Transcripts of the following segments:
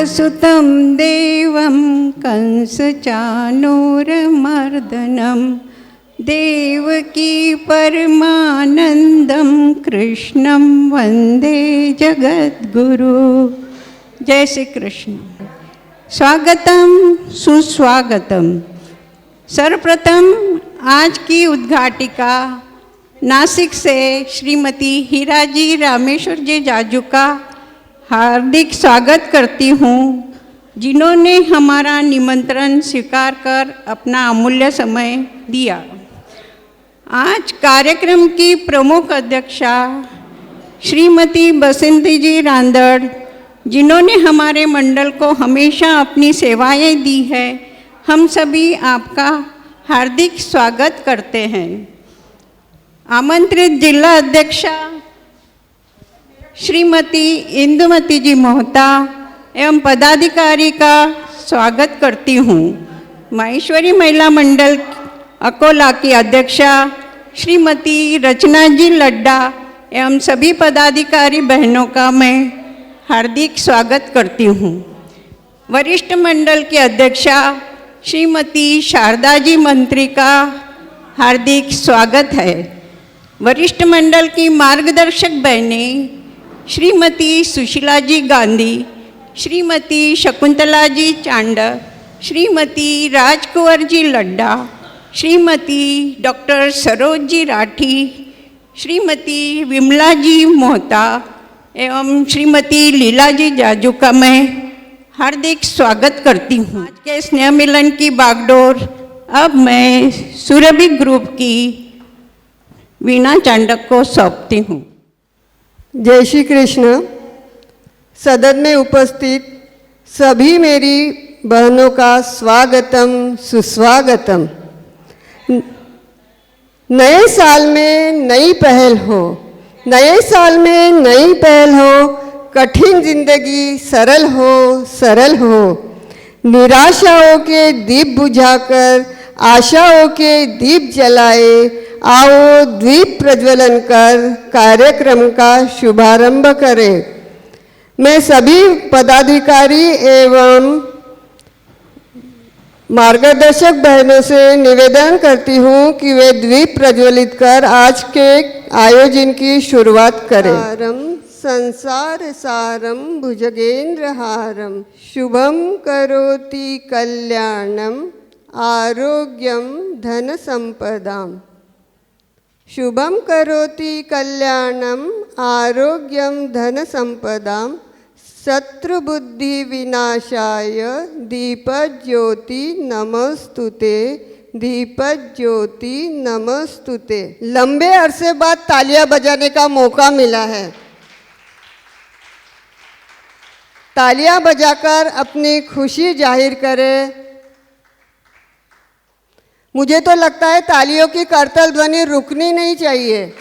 वसुतं देवं कंसचाणूरमर्दनं देवकी परमानंदं कृष्णं वंदे जगद्गुरु। जय श्री कृष्ण। स्वागतम सुस्वागतम। सर्वप्रथम आज की उद्घाटिका नासिक से श्रीमती हीराजी रामेश्वर जी जाजू का हार्दिक स्वागत करती हूँ, जिन्होंने हमारा निमंत्रण स्वीकार कर अपना अमूल्य समय दिया। आज कार्यक्रम की प्रमुख अध्यक्षा श्रीमती बसंती जी रांदड़, जिन्होंने हमारे मंडल को हमेशा अपनी सेवाएं दी है, हम सभी आपका हार्दिक स्वागत करते हैं। आमंत्रित जिला अध्यक्षा श्रीमती इंदुमती जी मोहता एवं पदाधिकारी का स्वागत करती हूँ। माहेश्वरी महिला मंडल अकोला की अध्यक्षा श्रीमती रचना जी लड्डा एवं सभी पदाधिकारी बहनों का मैं हार्दिक स्वागत करती हूँ। वरिष्ठ मंडल की अध्यक्षा श्रीमती शारदा जी मंत्री का हार्दिक स्वागत है। वरिष्ठ मंडल की मार्गदर्शक बहनें श्रीमती सुशीला जी गांधी, श्रीमती शकुंतला जी चांड, श्रीमती राजकुंवर जी लड्डा, श्रीमती डॉक्टर सरोज जी राठी, श्रीमती विमला जी मोहता एवं श्रीमती लीला जी जाजू का मैं हार्दिक स्वागत करती हूँ। आज के स्नेह मिलन की बागडोर अब मैं सुरभि ग्रुप की वीणा चांडक को सौंपती हूँ। जय श्री कृष्ण। सदन में उपस्थित सभी मेरी बहनों का स्वागतम सुस्वागतम। नए साल में नई पहल हो, नए साल में नई पहल हो, कठिन जिंदगी सरल हो, निराशाओं के दीप बुझाकर आशाओं के दीप जलाए, आओ दीप प्रज्वलन कर कार्यक्रम का शुभारंभ करें। मैं सभी पदाधिकारी एवं मार्गदर्शक बहनों से निवेदन करती हूँ कि वे दीप प्रज्वलित कर आज के आयोजन की शुरुआत करें। संसार सारम भुजगेंद्र हारम शुभम करोति कल्याणम आरोग्यम धन संपदाम। शुभम करोति कल्याणम आरोग्यम धन संपदाम शत्रुबुद्धि विनाशाय दीपज्योति नमस्तुते, दीपज्योति नमस्तुते। लंबे अरसे बाद तालियां बजाने का मौका मिला है। तालियां बजाकर अपनी खुशी जाहिर करें। मुझे तो लगता है तालियों की करतल ध्वनि रुकनी नहीं चाहिए।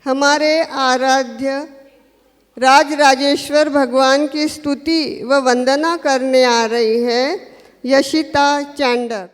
हमारे आराध्य राजराजेश्वर भगवान की स्तुति व वंदना करने आ रही है यशिता चांडक।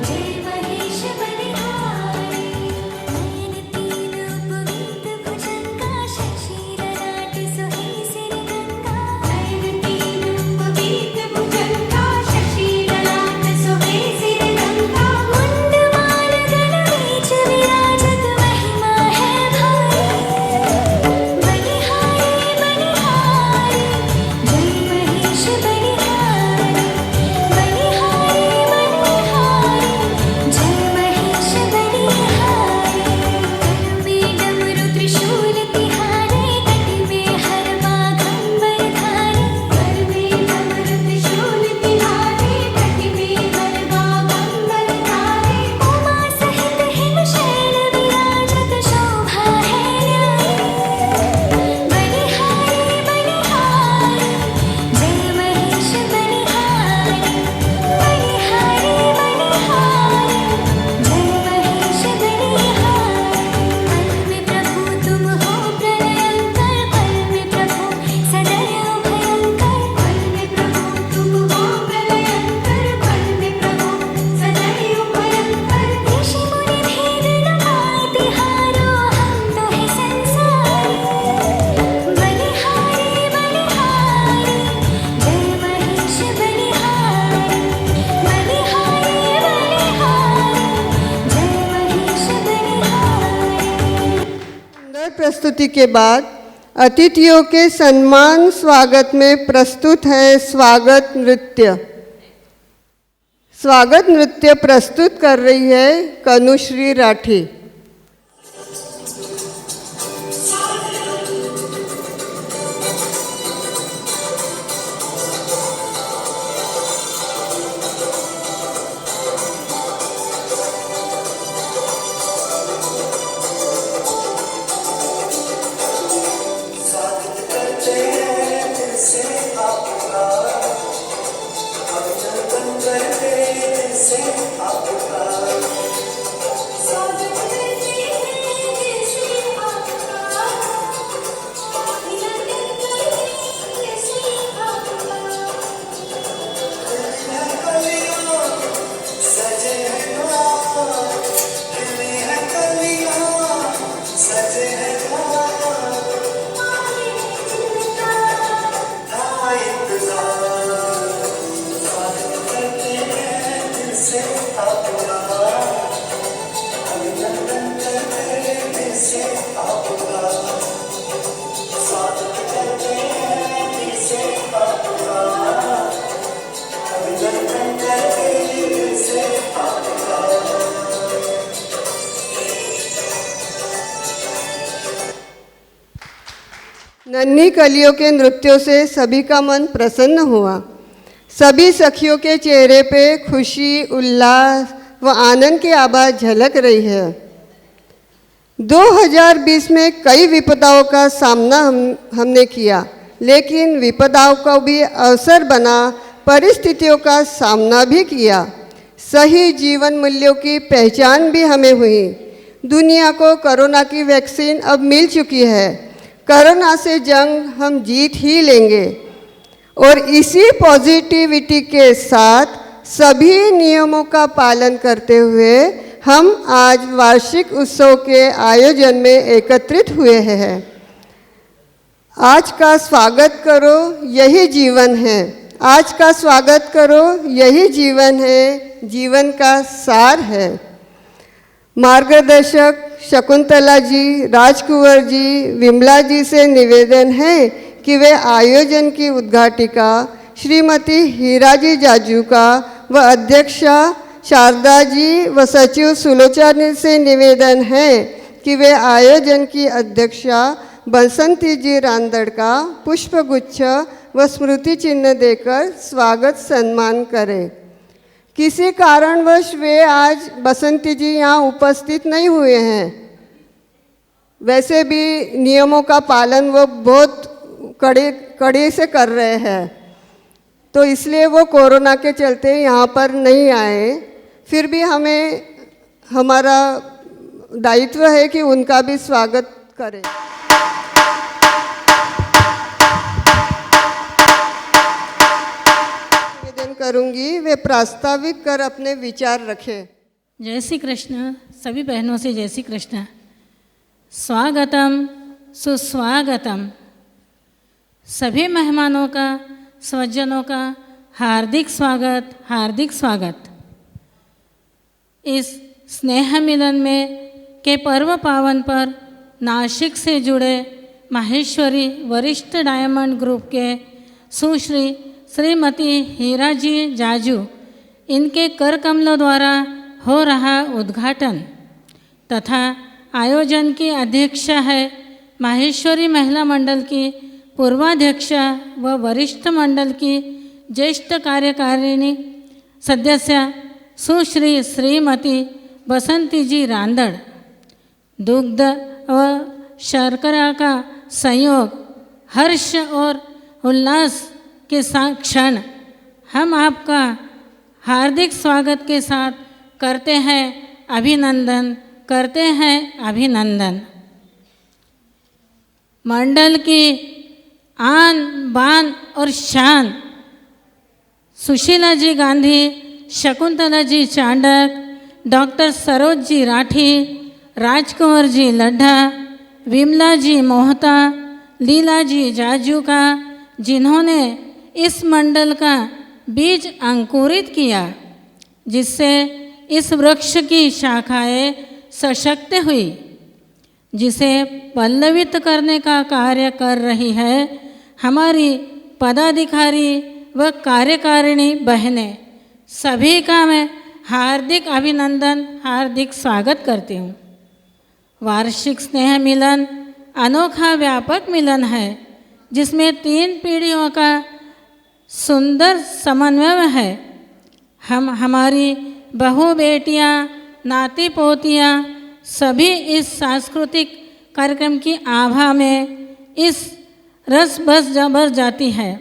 जय महेश स्तुति के बाद अतिथियों के सम्मान स्वागत में प्रस्तुत है स्वागत नृत्य। स्वागत नृत्य प्रस्तुत कर रही है कनुश्री राठी। नन्ही कलियों के नृत्यों से सभी का मन प्रसन्न हुआ। सभी सखियों के चेहरे पे खुशी, उल्लास व आनंद की आवाज झलक रही है। 2020 में कई विपदाओं का सामना हमने किया, लेकिन विपदाओं का भी अवसर बना, परिस्थितियों का सामना भी किया। सही जीवन मूल्यों की पहचान भी हमें हुई। दुनिया को कोरोना की वैक्सीन अब मिल चुकी है। कोरोना से जंग हम जीत ही लेंगे और इसी पॉजिटिविटी के साथ सभी नियमों का पालन करते हुए हम आज वार्षिक उत्सव के आयोजन में एकत्रित हुए हैं। आज का स्वागत करो यही जीवन है। आज का स्वागत करो यही जीवन है, जीवन का सार है। मार्गदर्शक शकुंतला जी, राजकुंवर जी, विमला जी से निवेदन है कि वे आयोजन की उद्घाटिका श्रीमती हीरा जी जाजू का व अध्यक्षा शारदा जी व सचिव सुलोचना से निवेदन है कि वे आयोजन की अध्यक्षा बसंती जी रांदड़ का पुष्पगुच्छ व स्मृति चिन्ह देकर स्वागत सम्मान करें। किसी कारणवश वे आज बसंती जी यहाँ उपस्थित नहीं हुए हैं। वैसे भी नियमों का पालन वो बहुत कड़े से कर रहे हैं, तो इसलिए वो कोरोना के चलते यहाँ पर नहीं आए। फिर भी हमें हमारा दायित्व है कि उनका भी स्वागत करें। करूंगी वे प्रास्ताविक कर अपने विचार रखें। जय श्री कृष्ण। सभी बहनों से जय श्री कृष्ण। स्वागतम सुस्वागतम। सभी मेहमानों का, स्वजनों का हार्दिक स्वागत, हार्दिक स्वागत। इस स्नेह मिलन में के पर्व पावन पर नासिक से जुड़े माहेश्वरी वरिष्ठ डायमंड ग्रुप के सुश्री श्रीमती हीरा जी जाजू, इनके कर कमलों द्वारा हो रहा उद्घाटन तथा आयोजन की अध्यक्षा है माहेश्वरी महिला मंडल की पूर्वाध्यक्षा व वरिष्ठ मंडल की ज्येष्ठ कार्यकारिणी सदस्य सुश्री श्रीमती बसंती जी रांदड़। दुग्ध व शर्करा का संयोग, हर्ष और उल्लास के साथ क्षण हम आपका हार्दिक स्वागत के साथ करते हैं अभिनंदन, करते हैं अभिनंदन। मंडल की आन बान और शान सुशीला जी गांधी, शकुंतला जी चांडक, डॉक्टर सरोज जी राठी, राजकुंवर जी लड्ढा, विमला जी मोहता, लीला जी जाजू का, जिन्होंने इस मंडल का बीज अंकुरित किया, जिससे इस वृक्ष की शाखाएं सशक्त हुई। जिसे पल्लवित करने का कार्य कर रही है हमारी पदाधिकारी व कार्यकारिणी बहनें, सभी का मैं हार्दिक अभिनंदन, हार्दिक स्वागत करती हूँ। वार्षिक स्नेह मिलन अनोखा व्यापक मिलन है जिसमें 3 पीढ़ियों का सुंदर समन्वय है। हमारी बहू बेटियाँ, नाती पोतियाँ सभी इस सांस्कृतिक कार्यक्रम की आभा में इस रस बस भर जाती है,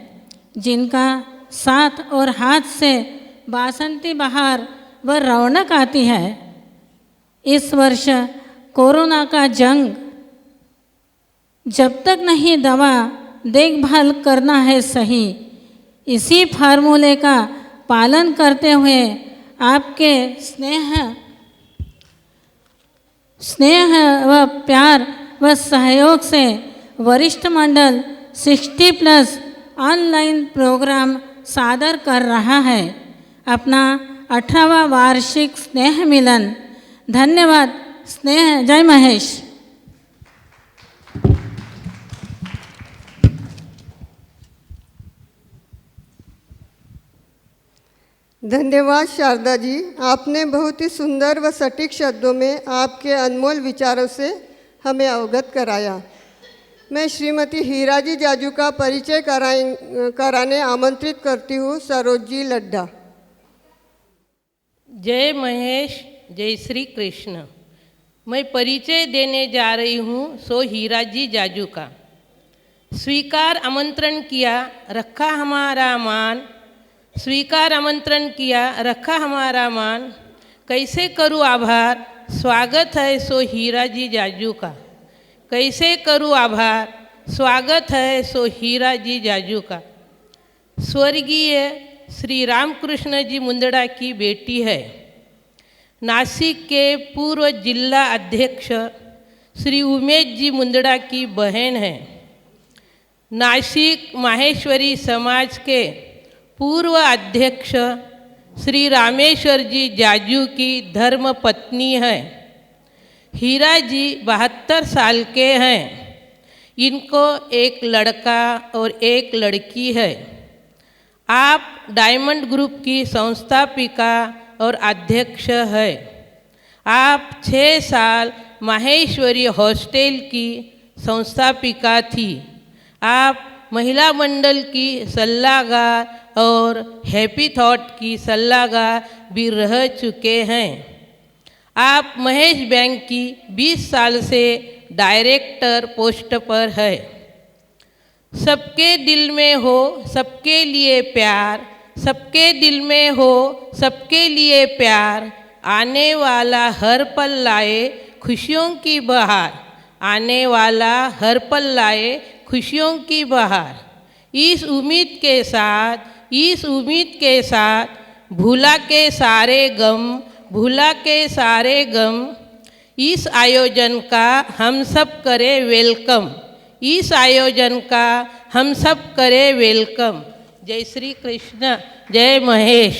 जिनका साथ और हाथ से बासंती बहार व रौनक आती है। इस वर्ष कोरोना का जंग, जब तक नहीं दवा देखभाल करना है सही, इसी फार्मूले का पालन करते हुए आपके स्नेह व प्यार व सहयोग से वरिष्ठ मंडल 60+ ऑनलाइन प्रोग्राम सादर कर रहा है अपना 18वां वार्षिक स्नेह मिलन। धन्यवाद। स्नेह। जय महेश। धन्यवाद शारदा जी, आपने बहुत ही सुंदर व सटीक शब्दों में आपके अनमोल विचारों से हमें अवगत कराया। मैं श्रीमती हीरा जी जाजू का परिचय कराने आमंत्रित करती हूँ। सरोज जी लड्डा। जय महेश, जय श्री कृष्ण। मैं परिचय देने जा रही हूँ सो हीरा जी जाजू का। स्वीकार आमंत्रण किया, रखा हमारा मान। स्वीकार आमंत्रण किया, रखा हमारा मान। कैसे करूँ आभार, स्वागत है सो हीरा जी जाजू का। कैसे करूँ आभार, स्वागत है सो हीरा जी जाजू का। स्वर्गीय श्री रामकृष्ण जी मुंदड़ा की बेटी है। नासिक के पूर्व जिला अध्यक्ष श्री उमेश जी मुंदड़ा की बहन है। नासिक माहेश्वरी समाज के पूर्व अध्यक्ष श्री रामेश्वर जी जाजू की धर्म पत्नी है। हीरा जी 72 साल के हैं। इनको एक लड़का और एक लड़की है। आप डायमंड ग्रुप की संस्थापिका और अध्यक्ष है। आप 6 साल माहेश्वरी हॉस्टल की संस्थापिका थी। आप महिला मंडल की सल्लागार और हैप्पी थॉट की सल्लागार भी रह चुके हैं। आप महेश बैंक की 20 साल से डायरेक्टर पोस्ट पर है। सबके दिल में हो सबके लिए प्यार, सबके दिल में हो सबके लिए प्यार। आने वाला हर पल लाए खुशियों की बहार। आने वाला हर पल लाए खुशियों की बहार। इस उम्मीद के साथ भूला के सारे गम, भूला के सारे गम। इस आयोजन का हम सब करें वेलकम। इस आयोजन का हम सब करें वेलकम। जय श्री कृष्ण, जय महेश।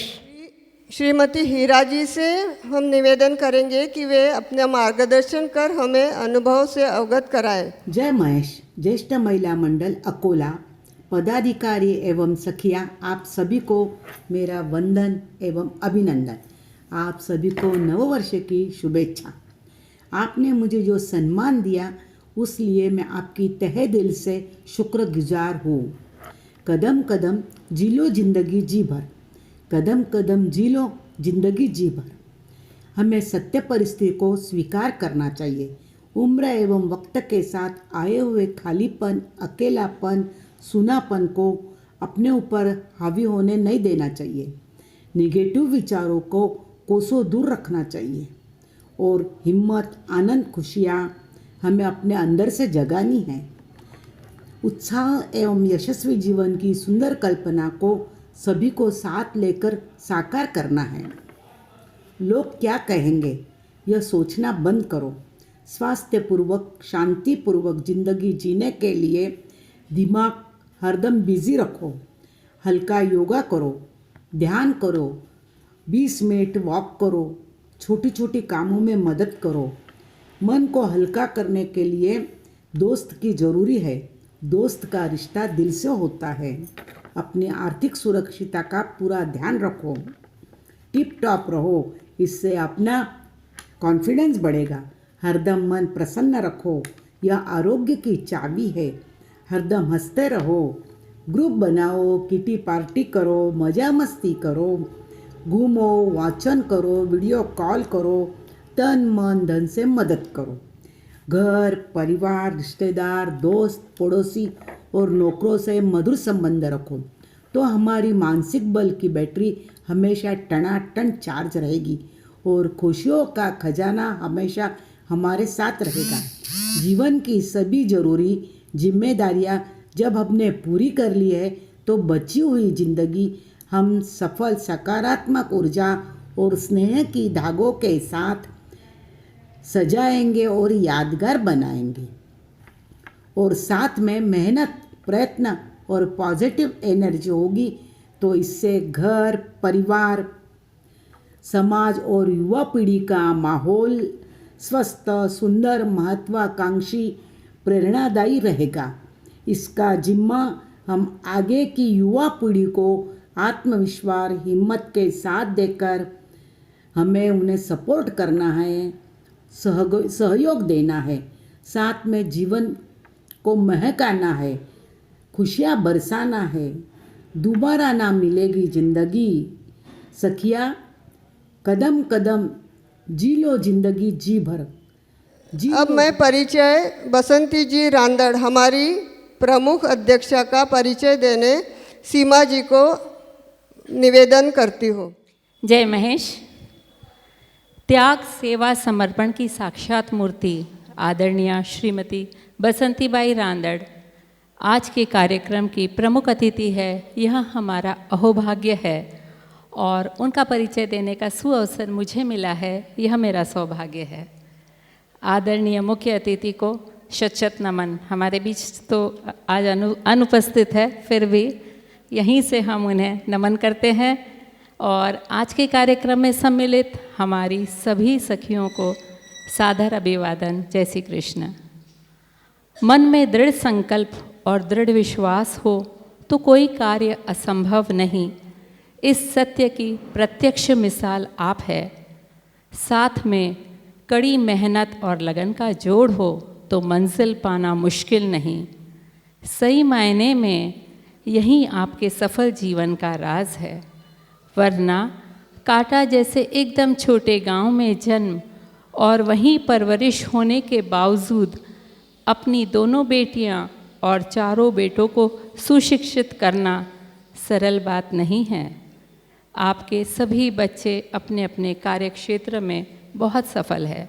श्रीमती हीरा जी से हम निवेदन करेंगे कि वे अपना मार्गदर्शन कर हमें अनुभव से अवगत कराएं। जय महेश। ज्येष्ठ महिला मंडल अकोला, पदाधिकारी एवं सखिया, आप सभी को मेरा वंदन एवं अभिनंदन। आप सभी को नववर्ष की शुभेच्छा। आपने मुझे जो सम्मान दिया उस लिए मैं आपकी तहे दिल से शुक्रगुजार हूँ। कदम कदम जी लो जिंदगी जी भर, कदम कदम जी लो जिंदगी जी भर। हमें सत्य परिस्थिति को स्वीकार करना चाहिए। उम्र एवं वक्त के साथ आए हुए खालीपन, अकेलापन, सूनापन को अपने ऊपर हावी होने नहीं देना चाहिए। निगेटिव विचारों को कोसों दूर रखना चाहिए और हिम्मत, आनंद, खुशियाँ हमें अपने अंदर से जगानी है। उत्साह एवं यशस्वी जीवन की सुंदर कल्पना को सभी को साथ लेकर साकार करना है। लोग क्या कहेंगे यह सोचना बंद करो। स्वास्थ्यपूर्वक, शांतिपूर्वक जिंदगी जीने के लिए दिमाग हरदम बिजी रखो। हल्का योगा करो, ध्यान करो, 20 मिनट वॉक करो, छोटी छोटी कामों में मदद करो। मन को हल्का करने के लिए दोस्त की ज़रूरी है। दोस्त का रिश्ता दिल से होता है। अपनी आर्थिक सुरक्षिता का पूरा ध्यान रखो, टिप टॉप रहो, इससे अपना कॉन्फिडेंस बढ़ेगा। हरदम मन प्रसन्न रखो, यह आरोग्य की चाबी है। हरदम हंसते रहो, ग्रुप बनाओ, किटी पार्टी करो, मजा मस्ती करो, घूमो, वाचन करो, वीडियो कॉल करो, तन मन धन से मदद करो। घर, परिवार, रिश्तेदार, दोस्त, पड़ोसी और नौकरों से मधुर संबंध रखो तो हमारी मानसिक बल की बैटरी हमेशा टनाटन चार्ज रहेगी और खुशियों का खजाना हमेशा हमारे साथ रहेगा। जीवन की सभी जरूरी जिम्मेदारियां जब हमने पूरी कर ली है तो बची हुई जिंदगी हम सफल, सकारात्मक ऊर्जा और स्नेह की धागों के साथ सजाएंगे और यादगार बनाएंगे। और साथ में मेहनत, प्रयत्न और पॉजिटिव एनर्जी होगी तो इससे घर, परिवार, समाज और युवा पीढ़ी का माहौल स्वस्थ, सुंदर, महत्वाकांक्षी, प्रेरणादायी रहेगा। इसका जिम्मा हम आगे की युवा पीढ़ी को आत्मविश्वास, हिम्मत के साथ देकर हमें उन्हें सपोर्ट करना है, सहयोग देना है, साथ में जीवन को महकाना है, खुशियाँ बरसाना है। दोबारा ना मिलेगी जिंदगी सखिया, कदम कदम जी लो जिंदगी जी भर। अब मैं परिचय बसंती जी रांदड़, हमारी प्रमुख अध्यक्षा का परिचय देने सीमा जी को निवेदन करती हूँ। जय महेश। त्याग, सेवा, समर्पण की साक्षात मूर्ति आदरणीय श्रीमती बसंतीबाई रांदड़ आज के कार्यक्रम की प्रमुख अतिथि है। यह हमारा अहोभाग्य है और उनका परिचय देने का सुअवसर मुझे मिला है, यह मेरा सौभाग्य है। आदरणीय मुख्य अतिथि को शत शत नमन। हमारे बीच तो आज अनुपस्थित है, फिर भी यहीं से हम उन्हें नमन करते हैं और आज के कार्यक्रम में सम्मिलित हमारी सभी सखियों को सादर अभिवादन। जय श्री कृष्ण। मन में दृढ़ संकल्प और दृढ़ विश्वास हो तो कोई कार्य असंभव नहीं। इस सत्य की प्रत्यक्ष मिसाल आप है। साथ में कड़ी मेहनत और लगन का जोड़ हो तो मंजिल पाना मुश्किल नहीं। सही मायने में यही आपके सफल जीवन का राज है। वरना काटा जैसे एकदम छोटे गांव में जन्म और वहीं परवरिश होने के बावजूद अपनी दोनों बेटियां और चारों बेटों को सुशिक्षित करना सरल बात नहीं है। आपके सभी बच्चे अपने अपने कार्यक्षेत्र में बहुत सफल है।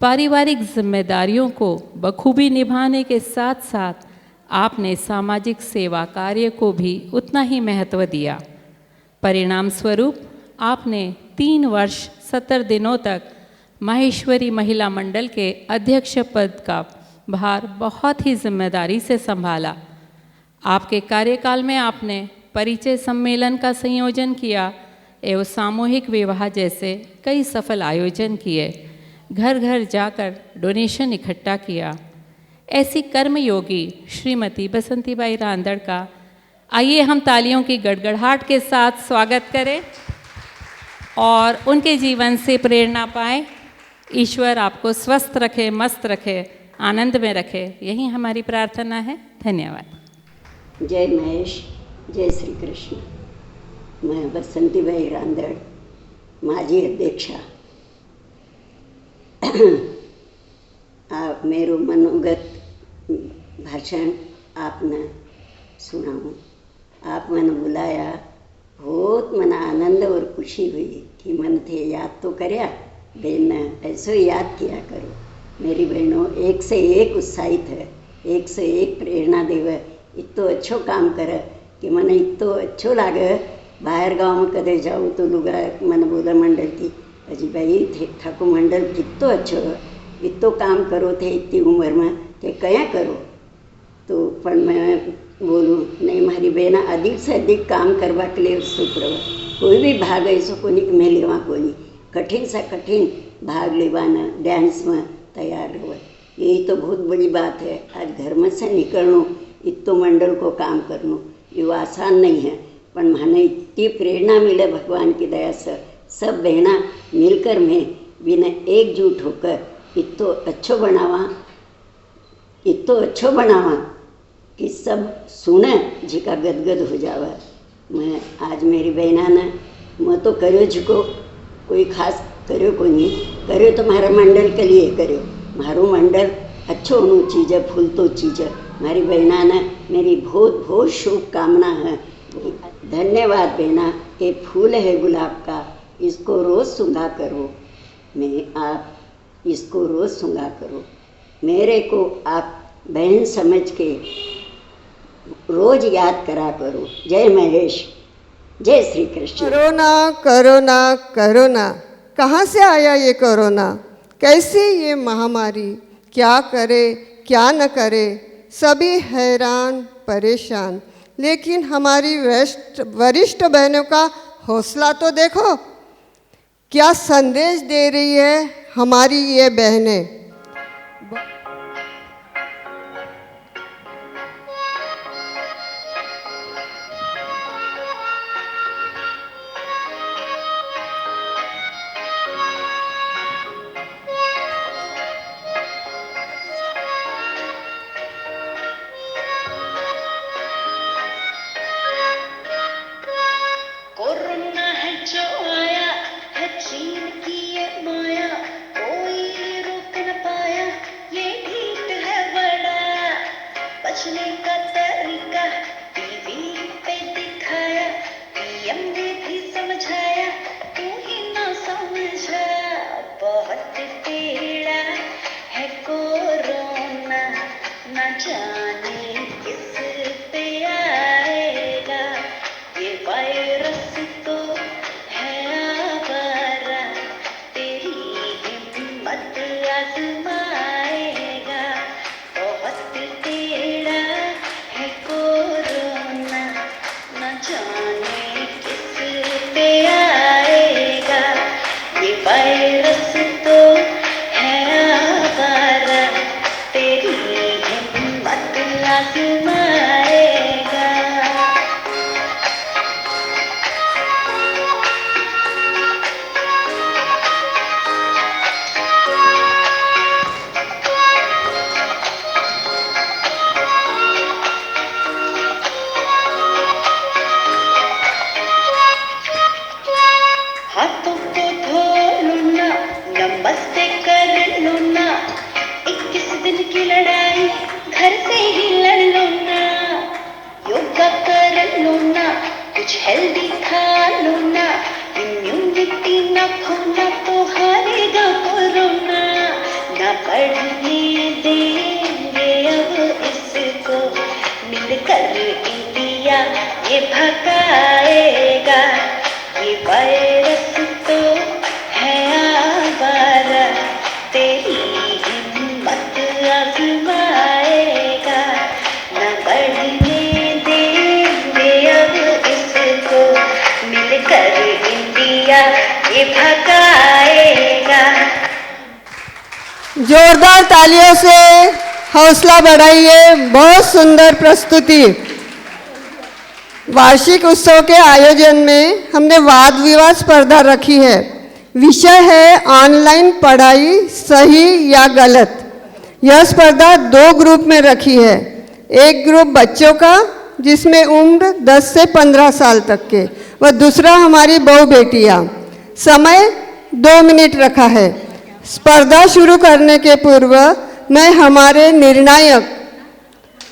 पारिवारिक जिम्मेदारियों को बखूबी निभाने के साथ साथ आपने सामाजिक सेवा कार्य को भी उतना ही महत्व दिया। परिणाम स्वरूप आपने 3 वर्ष 70 दिनों तक माहेश्वरी महिला मंडल के अध्यक्ष पद का भार बहुत ही जिम्मेदारी से संभाला। आपके कार्यकाल में आपने परिचय सम्मेलन का संयोजन किया एवं सामूहिक विवाह जैसे कई सफल आयोजन किए। घर घर जाकर डोनेशन इकट्ठा किया। ऐसी कर्मयोगी श्रीमती बसंतीबाई रांदड़ का आइए हम तालियों की गड़गड़ाहट के साथ स्वागत करें और उनके जीवन से प्रेरणा पाएं। ईश्वर आपको स्वस्थ रखे, मस्त रखे, आनंद में रखे, यही हमारी प्रार्थना है। धन्यवाद। जय महेश, जय श्री कृष्ण। मैं बसंतीबाई रांदड़, माजी अध्यक्षा। आप मेरो मनोगत भाषण आपने सुनाऊँ। आप मैंने बुलाया, बहुत मना आनंद और खुशी हुई कि मन थे याद तो कर्या बहन, ऐसो याद किया करो। मेरी बहनों एक से एक उत्साहित है, एक से एक प्रेरणा देवे। इतो अच्छो काम करे कि मैंने इतो अच्छो लागे। बाहर गांव में कदे जाऊँ तो लुगा मैंने बोला मंडल की अजी भाई थे ठाकुर मंडल कितो अच्छो है, इतो काम करो थे इतनी उम्र में कि कया करो। तो पर मैं बोलूँ नहीं, मारी बहना अधिक से अधिक काम करवा के लिए उत्सुक रहो। कोई भी भाग ऐसो कोनी कि मैं लेवा कोनी, कठिन से कठिन भाग लेवाना, डांस में तैयार रहो। यही तो बहुत बड़ी बात है। आज घर में से निकलूँ, इतो मंडल को काम करनू ये आसान नहीं है, पर मैंने इतनी प्रेरणा मिले भगवान की दया से। सब बहना मिलकर मैं बिना एकजुट होकर इतो अच्छो बनावा कि सब सुने जिका गदगद हो जावा। मैं आज मेरी बहना ने मैं तो करो जिको कोई खास करो को नहीं करो, तो मारा मंडल के लिए करो। मारो मंडल अच्छो होना चीज़ है, फूल तो चीज़ है। मारी बहना ने मेरी बहुत बहुत शुभकामना है। धन्यवाद बहना। ये फूल है गुलाब का, इसको रोज़ सूंघा करो। आप इसको रोज़ सूंघा करो। मेरे को आप बहन समझ के रोज याद करा करो। जय महेश, जय Shri Krishna. Corona corona corona, कहाँ से आया ये कोरोना? कैसी ये महामारी? क्या करे क्या न करे, सभी हैरान परेशान। लेकिन हमारी वरिष्ठ बहनों का हौसला तो देखो, क्या संदेश दे रही है हमारी ये बहनें। कोरोना है जो आया है चीन की ये माया, कोई रोक न पाया, ये ढीठ है बड़ा। बचने का तरीका टीवी पे दिखाया, पीएम ने भी समझाया, तू ही ना समझा। बहुत टेढ़ा है कोरोना, न जाने किस पे आएगा। ये वायरस तो है आवारा, तेरी हिम्मत आजमाएगा। बहुत टेढ़ा है कोरोना, न जाने किस पे आएगा। ये वायरस तो है आवारा, तेरी हिम्मत आजमाएगा। हाथों को धो लो ना, नमस्ते कर लो ना, 21 दिन की लड़ाई घर से ही लड़ लो ना। योगा कर लो ना, कुछ हेल्दी खा लो ना, इम्यूनिटी ना खोना तो हारेगा कोरोना। ना बढ़ने देंगे अब इसको, मिलकर इंडिया ये भगाएगा। ये वायरस तो है आवारा, तेरी हिम्मत आजमाएगा। न बढ़ने देंगे अब इसको, मिलकर इंडिया ये भगाएगा। जोरदार तालियों से हौसला बढ़ाइए। बहुत सुंदर प्रस्तुति। वार्षिक उत्सव के आयोजन में हमने वाद विवाद स्पर्धा रखी है। विषय है ऑनलाइन पढ़ाई सही या गलत। यह स्पर्धा 2 ग्रुप में रखी है। एक ग्रुप बच्चों का जिसमें उम्र 10 से 15 साल तक के, व दूसरा हमारी बहू बेटियाँ। समय 2 मिनट रखा है। स्पर्धा शुरू करने के पूर्व मैं हमारे निर्णायक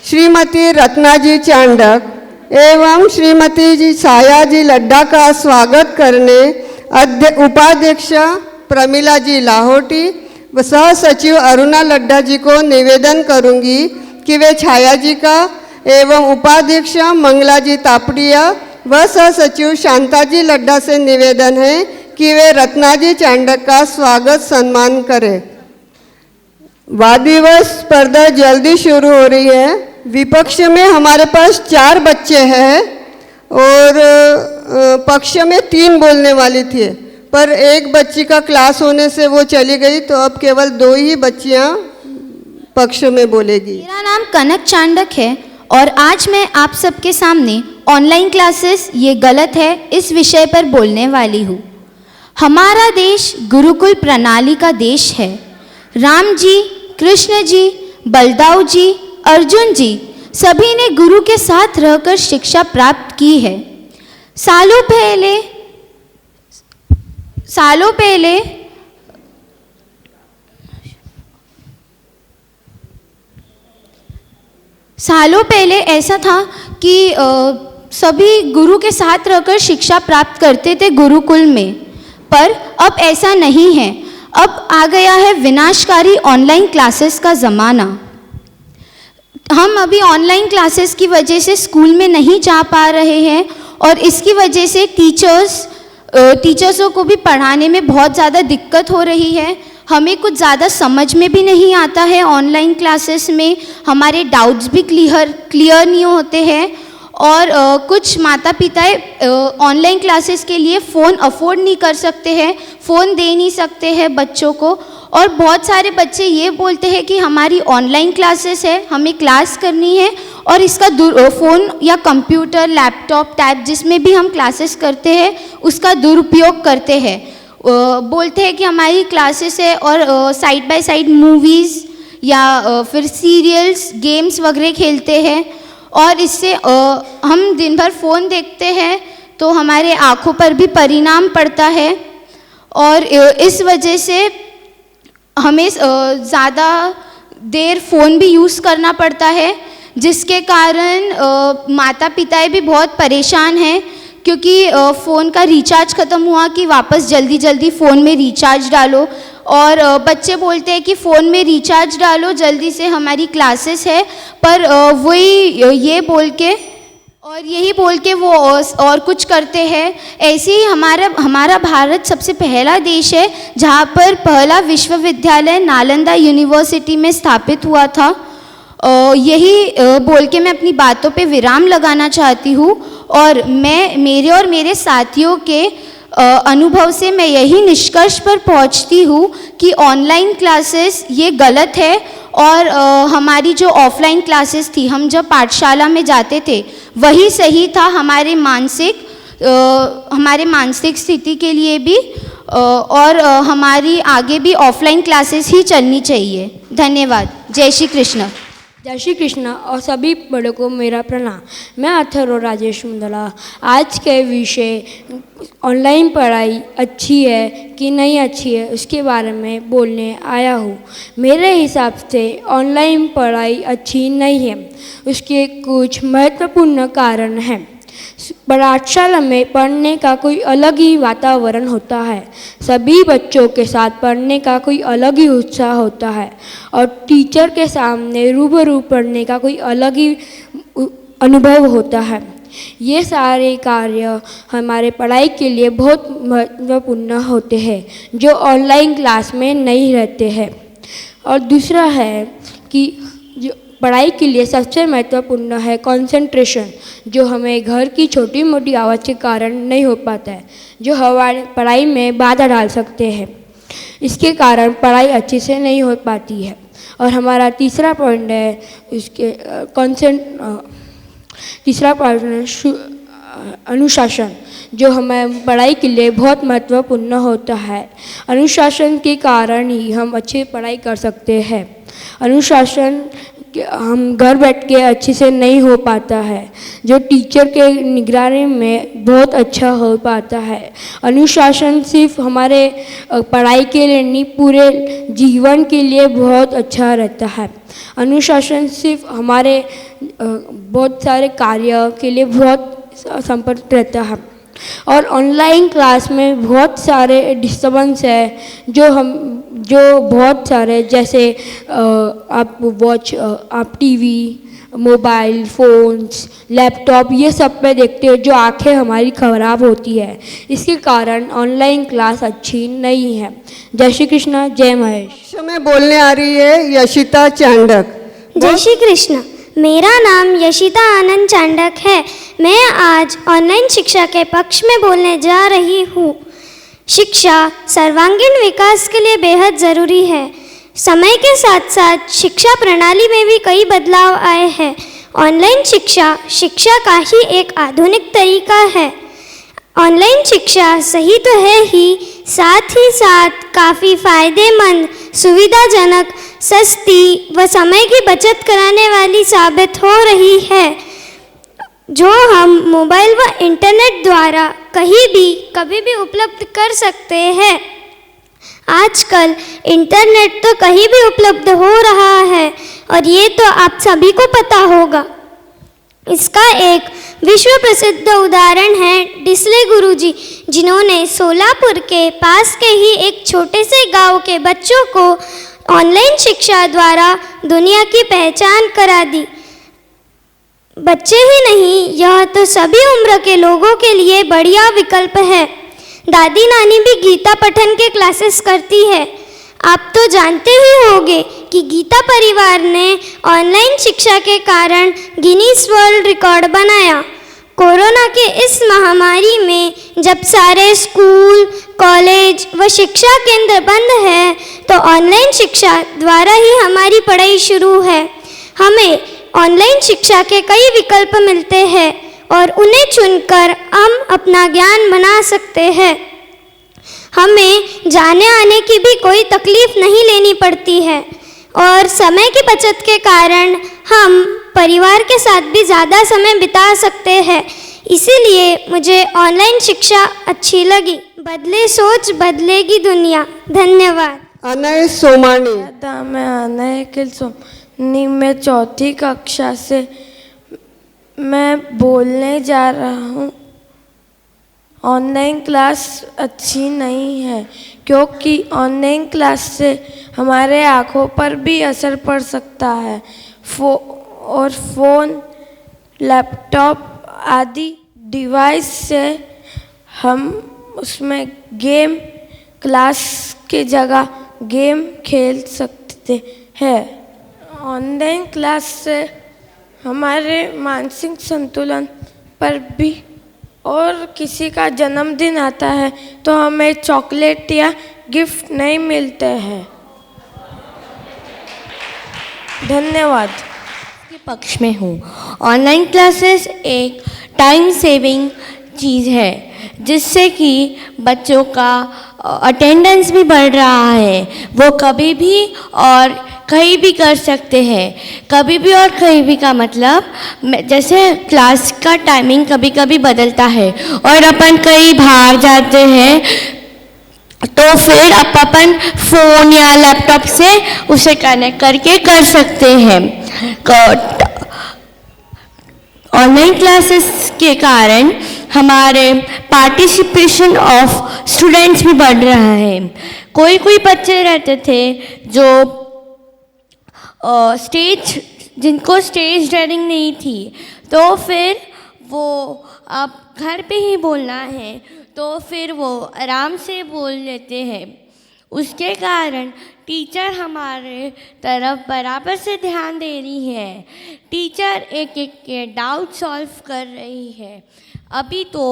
श्रीमती रत्नाजी चांडक एवं श्रीमती जी छाया जी लड्डा का स्वागत करने उपाध्यक्ष प्रमिला जी लाहौटी व सह सचिव अरुणा लड्डा जी को निवेदन करूंगी कि वे छाया जी का एवं उपाध्यक्ष मंगला जी तापड़िया व सह सचिव शांता जी लड्डा से निवेदन है कि वे रत्नाजी चांडक का स्वागत सम्मान करें। वाद विवाद स्पर्धा जल्दी शुरू हो रही है। विपक्ष में हमारे पास 4 बच्चे हैं और पक्ष में 3 बोलने वाली थी। पर एक बच्ची का क्लास होने से वो चली गई, तो अब केवल 2 ही बच्चियां पक्ष में बोलेगी। मेरा नाम कनक चांडक है और आज मैं आप सबके सामने ऑनलाइन क्लासेस ये गलत है इस विषय पर बोलने वाली हूँ। हमारा देश गुरुकुल प्रणाली का देश है। राम जी, कृष्ण जी, बलदाऊ जी, अर्जुन जी सभी ने गुरु के साथ रहकर शिक्षा प्राप्त की है। सालों पहले ऐसा था कि सभी गुरु के साथ रहकर शिक्षा प्राप्त करते थे गुरुकुल में, पर अब ऐसा नहीं है। अब आ गया है विनाशकारी ऑनलाइन क्लासेस का ज़माना। हम अभी ऑनलाइन क्लासेस की वजह से स्कूल में नहीं जा पा रहे हैं और इसकी वजह से टीचर्सों को भी पढ़ाने में बहुत ज़्यादा दिक्कत हो रही है। हमें कुछ ज़्यादा समझ में भी नहीं आता है ऑनलाइन क्लासेस में, हमारे डाउट्स भी क्लियर नहीं होते हैं और कुछ माता पिता ऑनलाइन क्लासेस के लिए फ़ोन अफोर्ड नहीं कर सकते हैं, फ़ोन दे नहीं सकते हैं बच्चों को। और बहुत सारे बच्चे ये बोलते हैं कि हमारी ऑनलाइन क्लासेस है, हमें क्लास करनी है और इसका फ़ोन या कंप्यूटर, लैपटॉप, टैब जिसमें भी हम क्लासेस करते हैं उसका दुरुपयोग करते हैं। बोलते हैं कि हमारी क्लासेस है और साइड बाय साइड मूवीज़ या फिर सीरियल्स, गेम्स वगैरह खेलते हैं और इससे हम दिन भर फ़ोन देखते हैं तो हमारे आँखों पर भी परिणाम पड़ता है और इस वजह से हमें ज़्यादा देर फ़ोन भी यूज़ करना पड़ता है, जिसके कारण माता पिता भी बहुत परेशान हैं क्योंकि फ़ोन का रिचार्ज ख़त्म हुआ कि वापस जल्दी जल्दी फ़ोन में रिचार्ज डालो और बच्चे बोलते हैं कि फ़ोन में रिचार्ज डालो जल्दी से, हमारी क्लासेस है, पर वही यही बोल के वो और कुछ करते हैं। ऐसे ही हमारा भारत सबसे पहला देश है जहाँ पर पहला विश्वविद्यालय नालंदा यूनिवर्सिटी में स्थापित हुआ था। यही बोल के मैं अपनी बातों पे विराम लगाना चाहती हूँ और मेरे साथियों के अनुभव से मैं यही निष्कर्ष पर पहुँचती हूँ कि ऑनलाइन क्लासेस ये गलत है और हमारी जो ऑफलाइन क्लासेस थी, हम जब पाठशाला में जाते थे वही सही था हमारे मानसिक स्थिति के लिए भी और हमारी आगे भी ऑफलाइन क्लासेस ही चलनी चाहिए। धन्यवाद। जय श्री कृष्ण। जय श्री कृष्ण और सभी बड़ों को मेरा प्रणाम। मैं अथर्व राजेश मुंदला आज के विषय ऑनलाइन पढ़ाई अच्छी है कि नहीं अच्छी है उसके बारे में बोलने आया हूँ। मेरे हिसाब से ऑनलाइन पढ़ाई अच्छी नहीं है। उसके कुछ महत्वपूर्ण कारण हैं। पाठशाला में पढ़ने का कोई अलग ही वातावरण होता है, सभी बच्चों के साथ पढ़ने का कोई अलग ही उत्साह होता है और टीचर के सामने रूबरू पढ़ने का कोई अलग ही अनुभव होता है। ये सारे कार्य हमारे पढ़ाई के लिए बहुत महत्वपूर्ण होते हैं जो ऑनलाइन क्लास में नहीं रहते हैं। और दूसरा है कि जो पढ़ाई के लिए सबसे महत्वपूर्ण है कंसंट्रेशन, जो हमें घर की छोटी मोटी आवाज़ के कारण नहीं हो पाता है, जो हमारी पढ़ाई में बाधा डाल सकते हैं। इसके कारण पढ़ाई अच्छे से नहीं हो पाती है। और हमारा तीसरा पॉइंट है अनुशासन, जो हमें पढ़ाई के लिए बहुत महत्वपूर्ण होता है। अनुशासन के कारण ही हम अच्छी पढ़ाई कर सकते हैं। अनुशासन हम घर बैठ के अच्छे से नहीं हो पाता है, जो टीचर के निगरानी में बहुत अच्छा हो पाता है। अनुशासन सिर्फ हमारे पढ़ाई के लिए नहीं, पूरे जीवन के लिए बहुत अच्छा रहता है। अनुशासन सिर्फ हमारे बहुत सारे कार्य के लिए बहुत संपर्क रहता है। और ऑनलाइन क्लास में बहुत सारे डिस्टर्बेंस है जो बहुत सारे, जैसे आप टीवी, मोबाइल फ़ोन्स, लैपटॉप ये सब पे देखते हो, जो आंखें हमारी ख़राब होती है। इसके कारण ऑनलाइन क्लास अच्छी नहीं है। जय श्री कृष्ण, जय महेश। में बोलने आ रही है यशिता चांडक। जय श्री कृष्ण। मेरा नाम यशिता आनंद चांडक है। मैं आज ऑनलाइन शिक्षा के पक्ष में बोलने जा रही हूँ। शिक्षा सर्वांगीण विकास के लिए बेहद ज़रूरी है। समय के साथ साथ शिक्षा प्रणाली में भी कई बदलाव आए हैं। ऑनलाइन शिक्षा का ही एक आधुनिक तरीका है। ऑनलाइन शिक्षा सही तो है ही साथ काफ़ी फ़ायदेमंद, सुविधाजनक, सस्ती व समय की बचत कराने वाली साबित हो रही है, जो हम मोबाइल व इंटरनेट द्वारा कहीं भी कभी भी उपलब्ध कर सकते हैं। आजकल इंटरनेट तो कहीं भी उपलब्ध हो रहा है और ये तो आप सभी को पता होगा। इसका एक विश्व प्रसिद्ध उदाहरण है डिसले गुरुजी, जिन्होंने सोलापुर के पास के ही एक छोटे से गांव के बच्चों को ऑनलाइन शिक्षा द्वारा दुनिया की पहचान करा दी। बच्चे ही नहीं, यह तो सभी उम्र के लोगों के लिए बढ़िया विकल्प है। दादी नानी भी गीता पठन के क्लासेस करती है। आप तो जानते ही होंगे कि गीता परिवार ने ऑनलाइन शिक्षा के कारण गिनीज वर्ल्ड रिकॉर्ड बनाया। कोरोना के इस महामारी में जब सारे स्कूल, कॉलेज व शिक्षा केंद्र बंद है, तो ऑनलाइन शिक्षा द्वारा ही हमारी पढ़ाई शुरू है। हमें ऑनलाइन शिक्षा के कई विकल्प मिलते हैं और उन्हें चुनकर हम अपना ज्ञान बना सकते हैं। हमें जाने आने की भी कोई तकलीफ नहीं लेनी पड़ती है और समय की बचत के कारण हम परिवार के साथ भी ज़्यादा समय बिता सकते हैं। इसीलिए मुझे ऑनलाइन शिक्षा अच्छी लगी। बदले सोच बदलेगी दुनिया। धन्यवाद। अनय सोमानी। मैं अनय सोमानी, मैं चौथी कक्षा से मैं बोलने जा रहा हूँ। ऑनलाइन क्लास अच्छी नहीं है, क्योंकि ऑनलाइन क्लास से हमारे आँखों पर भी असर पड़ सकता है। फ़ोन, लैपटॉप आदि डिवाइस से हम उसमें गेम, क्लास के जगह गेम खेल सकते हैं। ऑनलाइन क्लास से हमारे मानसिक संतुलन पर भी, और किसी का जन्मदिन आता है तो हमें चॉकलेट या गिफ्ट नहीं मिलते हैं। धन्यवाद। के पक्ष में हूँ। ऑनलाइन क्लासेस एक टाइम सेविंग चीज़ है, जिससे कि बच्चों का अटेंडेंस भी बढ़ रहा है। वो कभी भी और कहीं भी कर सकते हैं। कभी भी और कहीं भी का मतलब, जैसे क्लास का टाइमिंग कभी कभी बदलता है और अपन कहीं बाहर जाते हैं, तो फिर अपन फ़ोन या लैपटॉप से उसे कनेक्ट करके कर सकते हैं। ऑनलाइन क्लासेस के कारण हमारे पार्टिसिपेशन ऑफ स्टूडेंट्स भी बढ़ रहा है। कोई बच्चे रहते थे जो जिनको स्टेज डेयरिंग नहीं थी, तो फिर वो अब घर पे ही बोलना है, तो फिर वो आराम से बोल लेते हैं। उसके कारण टीचर हमारे तरफ बराबर से ध्यान दे रही है। टीचर एक के डाउट सॉल्व कर रही है। अभी तो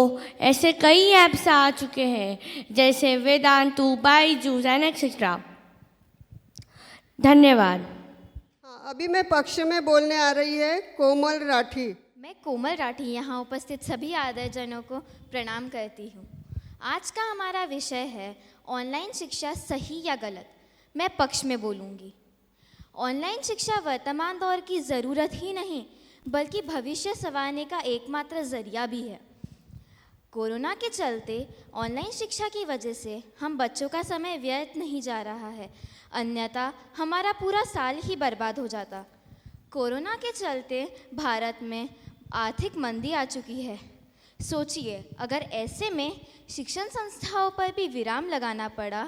ऐसे कई ऐप्स आ चुके हैं, जैसे वेदांतु, बायजूस एंड एक्सेट्रा। धन्यवाद। अभी मैं पक्ष में बोलने आ रही है कोमल राठी। मैं कोमल राठी यहाँ उपस्थित सभी आदरजनों को प्रणाम करती हूँ। आज का हमारा विषय है ऑनलाइन शिक्षा सही या गलत। मैं पक्ष में बोलूँगी। ऑनलाइन शिक्षा वर्तमान दौर की ज़रूरत ही नहीं, बल्कि भविष्य संवारने का एकमात्र ज़रिया भी है। कोरोना के चलते ऑनलाइन शिक्षा की वजह से हम बच्चों का समय व्यर्थ नहीं जा रहा है, अन्यथा हमारा पूरा साल ही बर्बाद हो जाता। कोरोना के चलते भारत में आर्थिक मंदी आ चुकी है। सोचिए, अगर ऐसे में शिक्षण संस्थाओं पर भी विराम लगाना पड़ा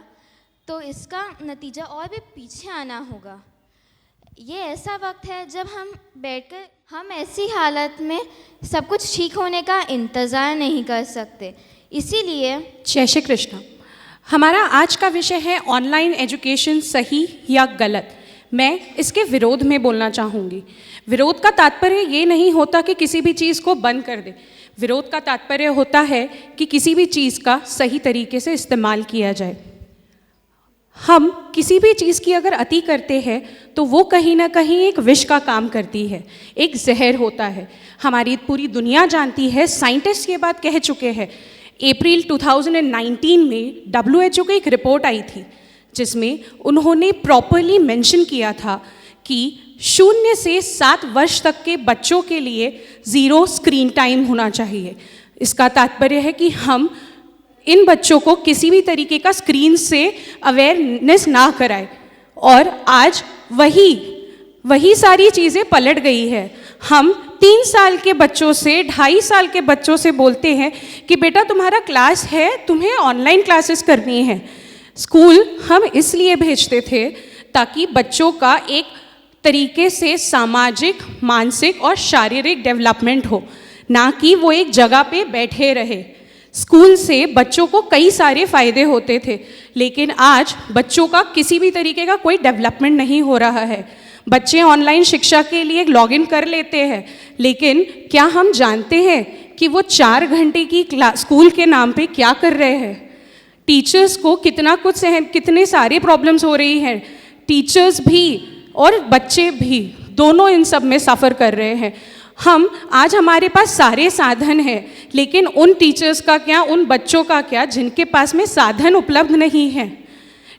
तो इसका नतीजा और भी पीछे आना होगा। ये ऐसा वक्त है जब हम ऐसी हालत में सब कुछ ठीक होने का इंतज़ार नहीं कर सकते। इसीलिए जय श्री कृष्ण। हमारा आज का विषय है ऑनलाइन एजुकेशन सही या गलत। मैं इसके विरोध में बोलना चाहूँगी। विरोध का तात्पर्य ये नहीं होता कि किसी भी चीज़ को बंद कर दे। विरोध का तात्पर्य होता है कि किसी भी चीज़ का सही तरीके से इस्तेमाल किया जाए। हम किसी भी चीज़ की अगर अति करते हैं तो वो कहीं ना कहीं एक विष का काम करती है, एक जहर होता है। हमारी पूरी दुनिया जानती है, साइंटिस्ट ये बात कह चुके हैं। अप्रैल 2019 में WHO की एक रिपोर्ट आई थी जिसमें उन्होंने प्रॉपरली मेंशन किया था कि 0 से 7 वर्ष तक के बच्चों के लिए 0 स्क्रीन टाइम होना चाहिए। इसका तात्पर्य है कि हम इन बच्चों को किसी भी तरीके का स्क्रीन से अवेयरनेस ना कराएं। और आज वही सारी चीज़ें पलट गई है। हम 3 साल के बच्चों से 2.5 साल के बच्चों से बोलते हैं कि बेटा तुम्हारा क्लास है, तुम्हें ऑनलाइन क्लासेस करनी है। स्कूल हम इसलिए भेजते थे ताकि बच्चों का एक तरीके से सामाजिक, मानसिक और शारीरिक डेवलपमेंट हो, ना कि वो एक जगह पे बैठे रहे। स्कूल से बच्चों को कई सारे फ़ायदे होते थे, लेकिन आज बच्चों का किसी भी तरीके का कोई डेवलपमेंट नहीं हो रहा है। बच्चे ऑनलाइन शिक्षा के लिए लॉगिन कर लेते हैं, लेकिन क्या हम जानते हैं कि वो 4 घंटे की स्कूल के नाम पे क्या कर रहे हैं? टीचर्स को कितने सारे प्रॉब्लम्स हो रही हैं। टीचर्स भी और बच्चे भी दोनों इन सब में सफ़र कर रहे हैं। आज हमारे पास सारे साधन हैं, लेकिन उन टीचर्स का क्या, उन बच्चों का क्या जिनके पास में साधन उपलब्ध नहीं हैं।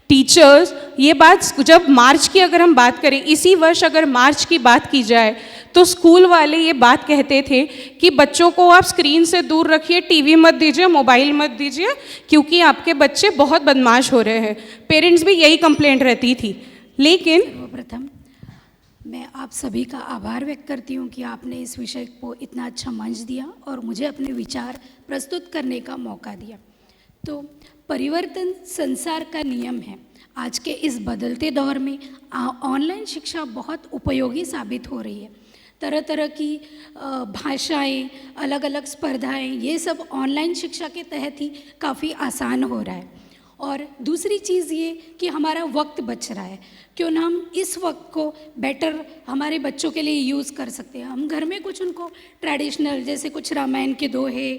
टीचर्स, ये बात जब मार्च की अगर हम बात करें, इसी वर्ष अगर मार्च की बात की जाए तो स्कूल वाले ये बात कहते थे कि बच्चों को आप स्क्रीन से दूर रखिए, टीवी मत दीजिए, मोबाइल मत दीजिए, क्योंकि आपके बच्चे बहुत बदमाश हो रहे हैं। पेरेंट्स भी यही कंप्लेंट रहती थी। लेकिन सर्वप्रथम मैं आप सभी का आभार व्यक्त करती हूँ कि आपने इस विषय को इतना अच्छा मंच दिया और मुझे अपने विचार प्रस्तुत करने का मौका दिया। तो परिवर्तन संसार का नियम है। आज के इस बदलते दौर में ऑनलाइन शिक्षा बहुत उपयोगी साबित हो रही है। तरह तरह की भाषाएं, अलग अलग स्पर्धाएं, ये सब ऑनलाइन शिक्षा के तहत ही काफ़ी आसान हो रहा है। और दूसरी चीज़ ये कि हमारा वक्त बच रहा है। क्यों ना हम इस वक्त को बेटर हमारे बच्चों के लिए यूज़ कर सकते हैं। हम घर में कुछ उनको ट्रेडिशनल, जैसे कुछ रामायण के दोहे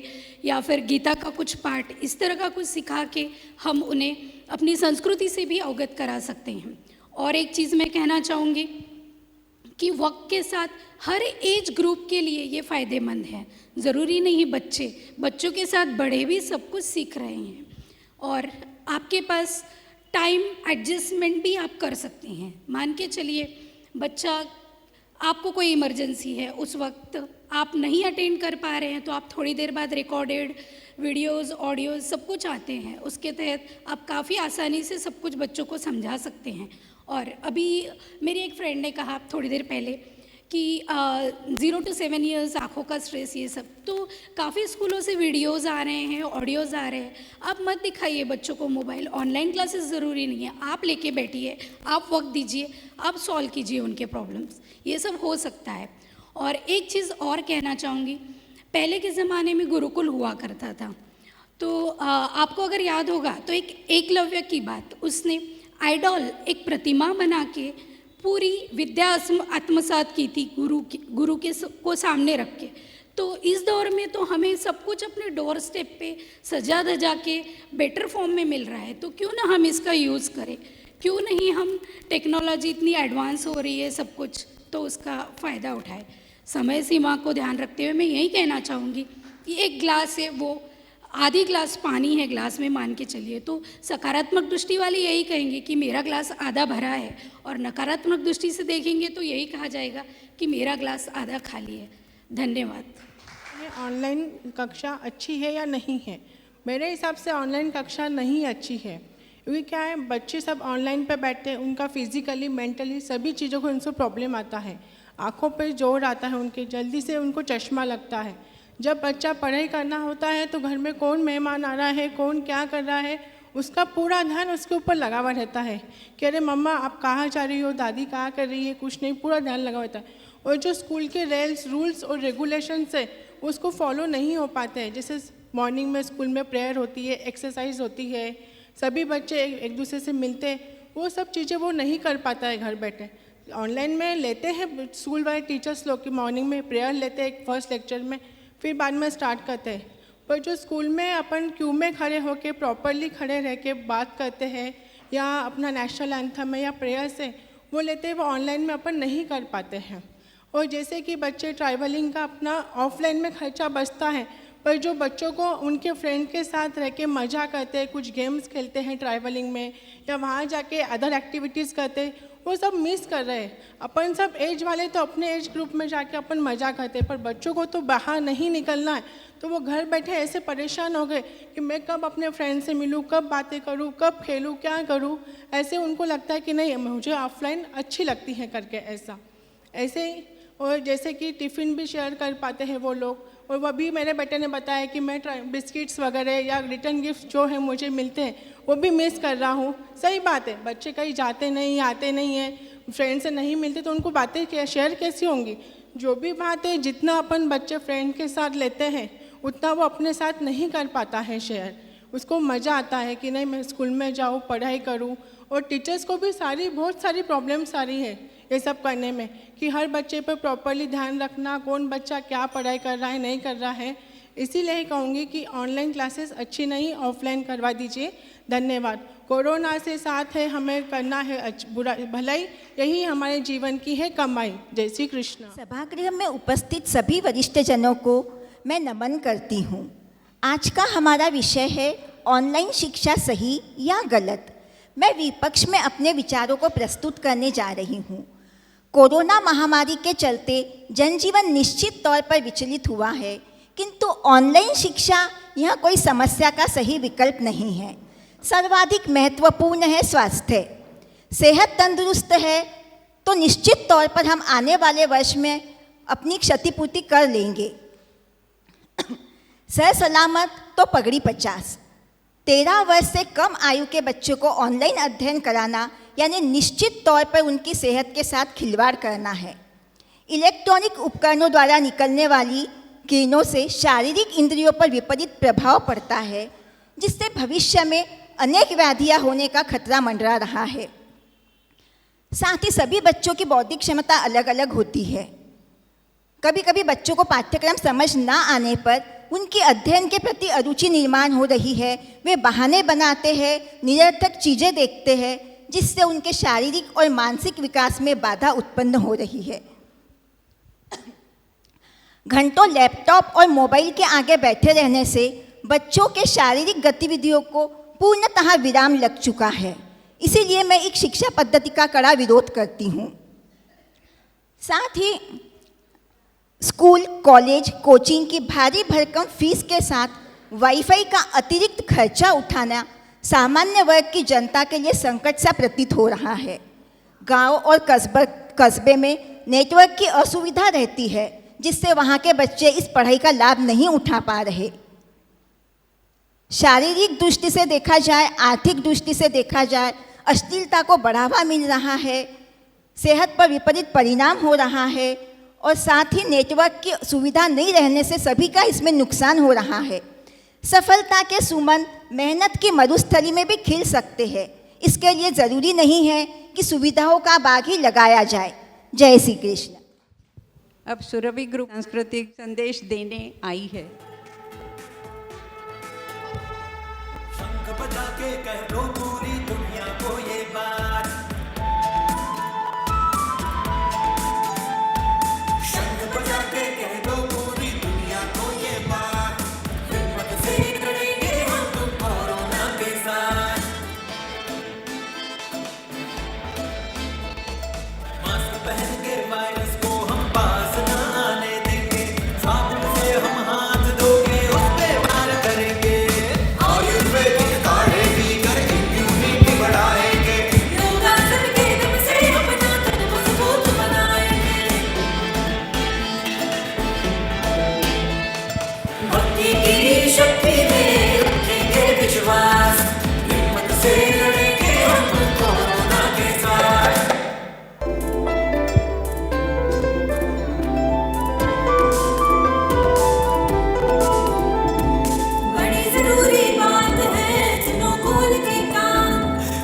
या फिर गीता का कुछ पाठ, इस तरह का कुछ सिखा के हम उन्हें अपनी संस्कृति से भी अवगत करा सकते हैं। और एक चीज़ मैं कहना चाहूँगी कि वक्त के साथ हर एज ग्रुप के लिए ये फ़ायदेमंद है। ज़रूरी नहीं बच्चों के साथ बड़े भी सब कुछ सीख रहे हैं। और आपके पास टाइम एडजस्टमेंट भी आप कर सकते हैं। मान के चलिए बच्चा, आपको कोई इमरजेंसी है, उस वक्त आप नहीं अटेंड कर पा रहे हैं, तो आप थोड़ी देर बाद रिकॉर्डेड वीडियोस, ऑडियोज सब कुछ आते हैं, उसके तहत आप काफ़ी आसानी से सब कुछ बच्चों को समझा सकते हैं। और अभी मेरी एक फ्रेंड ने कहा थोड़ी देर पहले कि 0 to 7 ईयर्स आँखों का स्ट्रेस, ये सब तो काफ़ी स्कूलों से वीडियोज़ आ रहे हैं, ऑडियोज़ आ रहे हैं। आप मत दिखाइए बच्चों को मोबाइल। ऑनलाइन क्लासेस ज़रूरी नहीं है, आप लेके बैठिए, आप वक्त दीजिए, आप सॉल्व कीजिए उनके प्रॉब्लम्स, ये सब हो सकता है। और एक चीज़ और कहना चाहूँगी, पहले के ज़माने में गुरुकुल हुआ करता था, तो आपको अगर याद होगा तो एक एकलव्य की बात, उसने आइडॉल, एक प्रतिमा बना के पूरी विद्या आत्मसात की थी गुरु को सामने रख के। तो इस दौर में तो हमें सब कुछ अपने डोर स्टेप पे सजा धजा के बेटर फॉर्म में मिल रहा है, तो क्यों ना हम इसका यूज़ करें। क्यों नहीं हम, टेक्नोलॉजी इतनी एडवांस हो रही है सब कुछ, तो उसका फ़ायदा उठाए। समय सीमा को ध्यान रखते हुए मैं यही कहना चाहूँगी कि एक ग्लास है, वो आधी ग्लास पानी है ग्लास में, मान के चलिए, तो सकारात्मक दृष्टि वाले यही कहेंगे कि मेरा ग्लास आधा भरा है, और नकारात्मक दृष्टि से देखेंगे तो यही कहा जाएगा कि मेरा ग्लास आधा खाली है। धन्यवाद। ऑनलाइन कक्षा अच्छी है या नहीं है? मेरे हिसाब से ऑनलाइन कक्षा नहीं अच्छी है, क्योंकि क्या है, बच्चे सब ऑनलाइन पे बैठते हैं, उनका फिजिकली, मेंटली सभी चीज़ों को उनसे प्रॉब्लम आता है, आँखों पे जोर आता है, उनके जल्दी से उनको चश्मा लगता है। जब बच्चा पढ़ाई करना होता है तो घर में कौन मेहमान आ रहा है, कौन क्या कर रहा है, उसका पूरा ध्यान उसके ऊपर लगा हुआ रहता है कि अरे मम्मा आप कहाँ जा रही हो, दादी कहाँ कर रही है, कुछ नहीं, पूरा ध्यान लगा रहता है। और जो स्कूल के रूल्स और रेगुलेशंस है उसको फॉलो नहीं हो पाते हैं। जैसे मॉर्निंग में स्कूल में प्रेयर होती है, एक्सरसाइज होती है, सभी बच्चे एक दूसरे से मिलते हैं, वो सब चीज़ें वो नहीं कर पाता है घर बैठे। ऑनलाइन में लेते हैं स्कूल वाले टीचर्स लोग कि मॉर्निंग में प्रेयर लेते हैं फर्स्ट लेक्चर में, फिर बाद में स्टार्ट करते हैं। पर जो स्कूल में अपन क्यू में खड़े होके प्रॉपरली खड़े रह के बात करते हैं या अपना नेशनल एंथम है या प्रेयर से वो लेते हैं, वो ऑनलाइन में अपन नहीं कर पाते हैं। और जैसे कि बच्चे ट्रैवलिंग का अपना ऑफलाइन में खर्चा बचता है, पर जो बच्चों को उनके फ्रेंड के साथ रह के मज़ा करते हैं, कुछ गेम्स खेलते हैं ट्रैवलिंग में या वहाँ जाके अदर एक्टिविटीज़ करते हैं, वो सब मिस कर रहे हैं। अपन सब एज वाले तो अपने एज ग्रुप में जाके अपन मज़ा करते हैं, पर बच्चों को तो बाहर नहीं निकलना है, तो वो घर बैठे ऐसे परेशान हो गए कि मैं कब अपने फ्रेंड से मिलूँ, कब बातें करूँ, कब खेलूँ, क्या करूँ। ऐसे उनको लगता है कि नहीं, मुझे ऑफलाइन अच्छी लगती है करके ऐसे ही। और जैसे कि टिफ़िन भी शेयर कर पाते हैं वो लोग। और वो भी मेरे बेटे ने बताया कि मैं बिस्किट्स वगैरह या रिटर्न गिफ्ट जो है मुझे मिलते हैं वो भी मिस कर रहा हूँ। सही बात है, बच्चे कहीं जाते नहीं, आते नहीं हैं, फ्रेंड से नहीं मिलते, तो उनको बातें शेयर कैसी होंगी। जो भी बात है, जितना अपन बच्चे फ्रेंड के साथ लेते हैं उतना वो अपने साथ नहीं कर पाता है शेयर। उसको मज़ा आता है कि नहीं मैं स्कूल में जाऊँ, पढ़ाई करूँ। और टीचर्स को भी बहुत सारी प्रॉब्लम्स आ रही है ये सब करने में, कि हर बच्चे पर प्रॉपरली ध्यान रखना, कौन बच्चा क्या पढ़ाई कर रहा है, नहीं कर रहा है। इसीलिए ही कहूँगी कि ऑनलाइन क्लासेस अच्छी नहीं, ऑफलाइन करवा दीजिए। धन्यवाद। कोरोना से साथ है, हमें करना है भलाई, यही हमारे जीवन की है कमाई। जय श्री कृष्ण। सभागृह में उपस्थित सभी वरिष्ठ जनों को मैं नमन करती हूँ। आज का हमारा विषय है ऑनलाइन शिक्षा सही या गलत। मैं विपक्ष में अपने विचारों को प्रस्तुत करने जा रही हूँ। कोरोना महामारी के चलते जनजीवन निश्चित तौर पर विचलित हुआ है, किंतु ऑनलाइन शिक्षा यह कोई समस्या का सही विकल्प नहीं है। सर्वाधिक महत्वपूर्ण है स्वास्थ्य। सेहत तंदुरुस्त है तो निश्चित तौर पर हम आने वाले वर्ष में अपनी क्षतिपूर्ति कर लेंगे। सह सलामत तो पगड़ी 50। 13 वर्ष से कम आयु के बच्चों को ऑनलाइन अध्ययन कराना यानी निश्चित तौर पर उनकी सेहत के साथ खिलवाड़ करना है। इलेक्ट्रॉनिक उपकरणों द्वारा निकलने वाली किरणों से शारीरिक इंद्रियों पर विपरीत प्रभाव पड़ता है, जिससे भविष्य में अनेक व्याधियां होने का खतरा मंडरा रहा है। साथ ही सभी बच्चों की बौद्धिक क्षमता अलग अलग होती है। कभी कभी बच्चों को पाठ्यक्रम समझ ना आने पर उनकी अध्ययन के प्रति अरुचि निर्माण हो रही है। वे बहाने बनाते हैं, निरर्थक चीज़ें देखते हैं, जिससे उनके शारीरिक और मानसिक विकास में बाधा उत्पन्न हो रही है। घंटों लैपटॉप और मोबाइल के आगे बैठे रहने से बच्चों के शारीरिक गतिविधियों को पूर्णतः विराम लग चुका है। इसीलिए मैं एक शिक्षा पद्धति का कड़ा विरोध करती हूँ। साथ ही स्कूल, कॉलेज, कोचिंग की भारी भरकम फीस के साथ वाईफाई का अतिरिक्त खर्चा उठाना सामान्य वर्ग की जनता के लिए संकट सा प्रतीत हो रहा है। गांव और कस्बे में नेटवर्क की असुविधा रहती है, जिससे वहाँ के बच्चे इस पढ़ाई का लाभ नहीं उठा पा रहे। शारीरिक दृष्टि से देखा जाए, आर्थिक दृष्टि से देखा जाए, अश्लीलता को बढ़ावा मिल रहा है, सेहत पर विपरीत परिणाम हो रहा है और साथ ही नेटवर्क की सुविधा नहीं रहने से सभी का इसमें नुकसान हो रहा है। सफलता के सुमन मेहनत की मरुस्थली में भी खिल सकते हैं। इसके लिए ज़रूरी नहीं है कि सुविधाओं का बाग ही लगाया जाए। जय श्री कृष्ण। अब सुरभि ग्रुप सांस्कृतिक संदेश देने आई है। शंख बजा के कह दो पूरी दुनिया को ये बात, शंख बजा के कह दो पूरी दुनिया को ये बात, हिम्मत से लड़ेंगे हम तुम कोरोना के साथ। मास्क पहन के वायरस को हम पास न आने देंगे, साबुन से हम हाथ धोके उस पे वार करेंगे, आयुर्वेदिक काढ़े पीकर इम्यूनिटी बढ़ाएंगे, योगासन के दम से अपना तन मजबूत बनाएंगे, भक्ति की शक्ति में रखेंगे विश्वास, हिम्मत से लड़ेंगे हम कोरोना के साथ। बड़ी जरूरी बात है सुनो खोल के कान,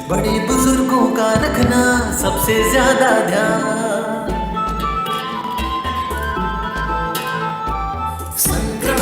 बड़े बुजुर्गों का रखना सबसे ज्यादा ध्यान, संक्रमण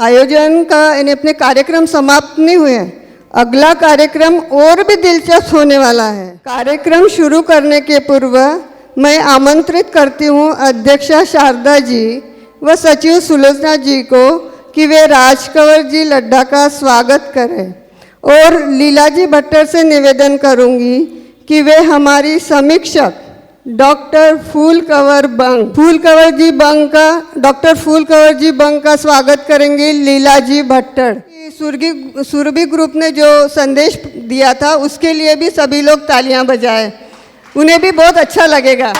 आयोजन का यानी अपने कार्यक्रम समाप्त नहीं हुए हैं। अगला कार्यक्रम और भी दिलचस्प होने वाला है। कार्यक्रम शुरू करने के पूर्व मैं आमंत्रित करती हूँ अध्यक्षा शारदा जी व सचिव सुलोचना जी को कि वे राजकंवर जी लड्ढा का स्वागत करें, और लीलाजी भट्टर से निवेदन करूँगी कि वे हमारी समीक्षक डॉक्टर फूलकंवर जी बंग का स्वागत करेंगे लीलाजी भट्टर। सुरभि ग्रुप ने जो संदेश दिया था उसके लिए भी सभी लोग तालियां बजाएं, उन्हें भी बहुत अच्छा लगेगा।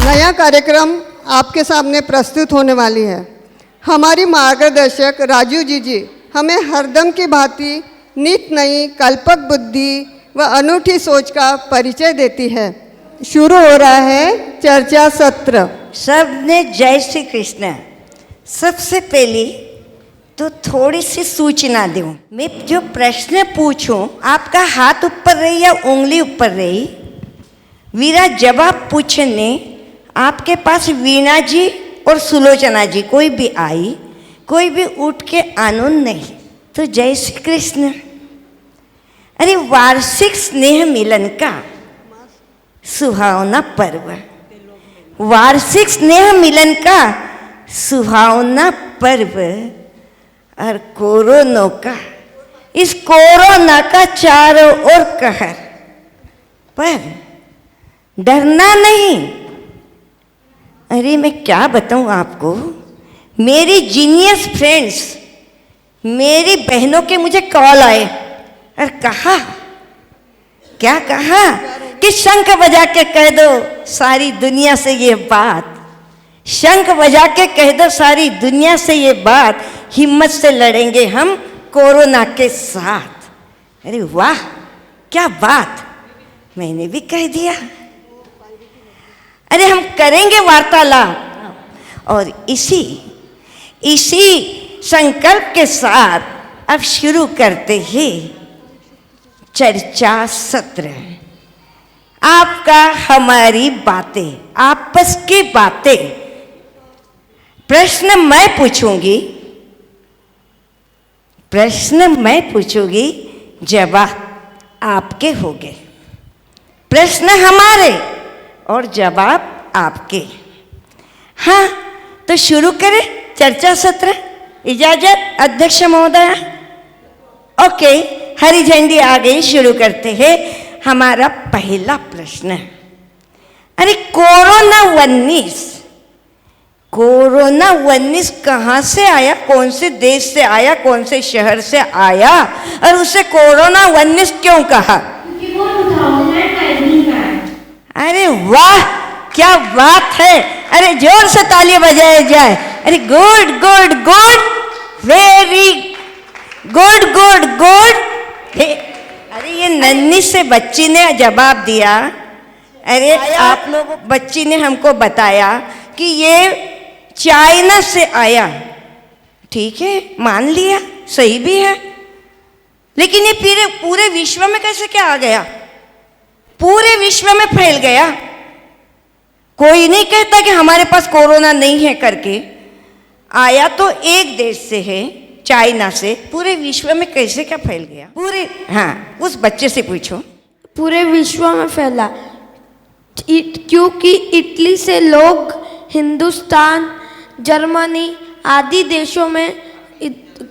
नया कार्यक्रम आपके सामने प्रस्तुत होने वाली है। हमारी मार्गदर्शक राजू जी हमें हरदम की भांति नित नई कल्पक बुद्धि व अनूठी सोच का परिचय देती है। शुरू हो रहा है चर्चा सत्र। सबने जय श्री कृष्ण। सबसे पहले तो थोड़ी सी सूचना दूं। मैं जो प्रश्न पूछूं आपका हाथ ऊपर रही या उंगली ऊपर रही, मेरा जवाब पूछने आपके पास वीणा जी और सुलोचना जी कोई भी आई, कोई भी उठ के आनंद नहीं। तो जय श्री कृष्ण। अरे वार्षिक स्नेह मिलन का सुहावना पर्व, वार्षिक स्नेह मिलन का सुहावना पर्व, और कोरोना का, इस कोरोना का चारों ओर कहर, पर डरना नहीं। अरे मैं क्या बताऊं आपको, मेरी जीनियस फ्रेंड्स, मेरी बहनों के मुझे कॉल आए और कहा, क्या कहा कि शंख बजा के कह दो सारी दुनिया से ये बात, शंख बजा के कह दो सारी दुनिया से ये बात, हिम्मत से लड़ेंगे हम कोरोना के साथ। अरे वाह क्या बात, मैंने भी कह दिया। अरे हम करेंगे वार्तालाप, और इसी संकल्प के साथ अब शुरू करते हैं चर्चा सत्र। आपका हमारी बातें, आपस की बातें। प्रश्न मैं पूछूंगी, जवाब आपके होंगे। प्रश्न हमारे और जवाब आपके। हाँ तो शुरू करें चर्चा सत्र। इजाजत अध्यक्ष महोदय। ओके, हरी झंडी आ गई, शुरू करते हैं। हमारा पहला प्रश्न, अरे कोरोना 19 कहाँ से आया, कौन से देश से आया, कौन से शहर से आया, और उसे कोरोना 19 क्यों कहा? अरे वाह क्या बात है, अरे जोर से ताली बजाया जाए। अरे good good good, very good good good. अरे ये नन्ही से बच्ची ने जवाब दिया। अरे आप लोग, बच्ची ने हमको बताया कि ये चाइना से आया। ठीक है, मान लिया, सही भी है, लेकिन ये पूरे विश्व में कैसे क्या आ गया? पूरे विश्व में फैल गया। कोई नहीं कहता कि हमारे पास कोरोना नहीं है करके। आया तो एक देश से है, चाइना से, पूरे विश्व में कैसे क्या फैल गया? पूरे, हाँ उस बच्चे से पूछो। पूरे विश्व में फैला क्योंकि इटली से लोग हिंदुस्तान, जर्मनी आदि देशों में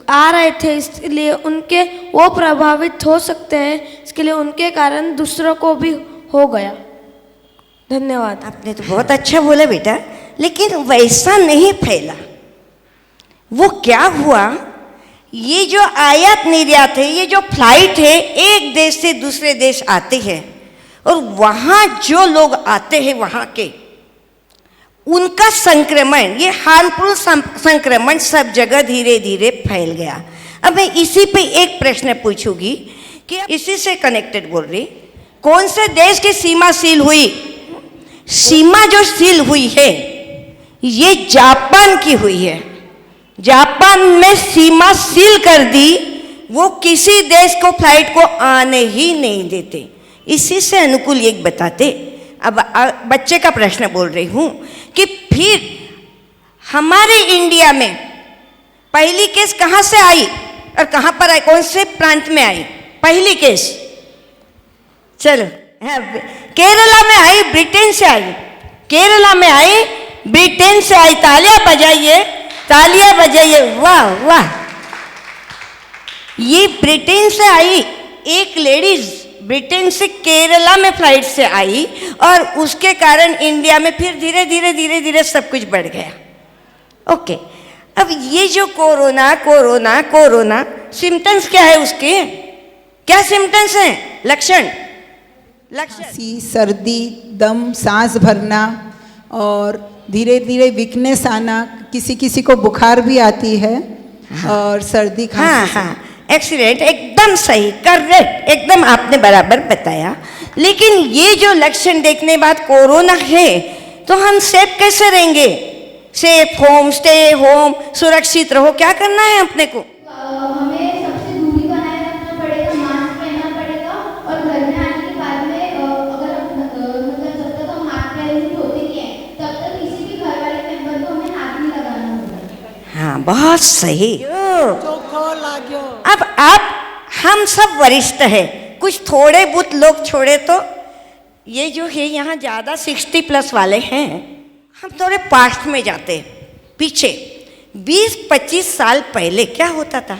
आ रहे थे, इसलिए उनके वो प्रभावित हो सकते हैं, इसके लिए उनके कारण दूसरों को भी हो गया। धन्यवाद। आपने तो बहुत अच्छा बोला बेटा, लेकिन वैसा नहीं फैला। वो क्या हुआ, ये जो आयात निर्यात है, ये जो फ्लाइट है, एक देश से दूसरे देश आते हैं, और वहाँ जो लोग आते हैं वहाँ के, उनका संक्रमण, ये हार्मफुल संक्रमण सब जगह धीरे धीरे फैल गया। अब मैं इसी पे एक प्रश्न पूछूंगी कि इसी से कनेक्टेड बोल रही, कौन से देश की सीमा सील हुई? सीमा जो सील हुई है ये जापान की हुई है। जापान में सीमा सील कर दी, वो किसी देश को फ्लाइट को आने ही नहीं देते। इसी से अनुकूल एक बताते। अब बच्चे का प्रश्न बोल रही हूँ कि फिर हमारे इंडिया में पहली केस कहाँ से आई और कहाँ पर आई, कौन से प्रांत में आई पहली केस? चलो, हाँ, केरला में आई, ब्रिटेन से आई। केरला में आई, ब्रिटेन से आई। तालियां बजाइए, तालियां बजाइए, वाह वाह। ये ब्रिटेन से आई, एक लेडीज ब्रिटेन से केरला में फ्लाइट से आई और उसके कारण इंडिया में फिर धीरे धीरे धीरे धीरे सब कुछ बढ़ गया। ओके, अब ये जो कोरोना कोरोना कोरोना सिम्टम्स क्या है उसके? क्या सिम्टम्स हैं? लक्षण खांसी, सर्दी, दम, सांस भरना और धीरे धीरे वीकनेस आना, किसी किसी को बुखार भी आती है। हाँ, और सर्दी खांसी। हाँ हाँ, एक्सीलेंट, एकदम सही, करेक्ट, एकदम आपने बराबर बताया। लेकिन ये जो लक्षण देखने बाद कोरोना है तो हम सेफ कैसे रहेंगे? सेफ होम, स्टे होम, सुरक्षित रहो, क्या करना है अपने को? हमें सबसे दूरी बनाए रखना पड़ेगा, मास्क पहनना पड़ेगा और घर में आने के बाद में अगर मतलब जब तक हम हाथ पैर से धोते नहीं हैं तब तक किसी भी घर वाले मेंबर को हमें हाथ नहीं लगाना होगा। हाँ, बहुत सही। अब आप हम सब वरिष्ठ हैं, कुछ थोड़े बहुत लोग छोड़े तो ये जो है यहाँ ज़्यादा 60+ वाले हैं, हम थोड़े पास्ट में जाते हैं, पीछे 20-25 साल पहले क्या होता था?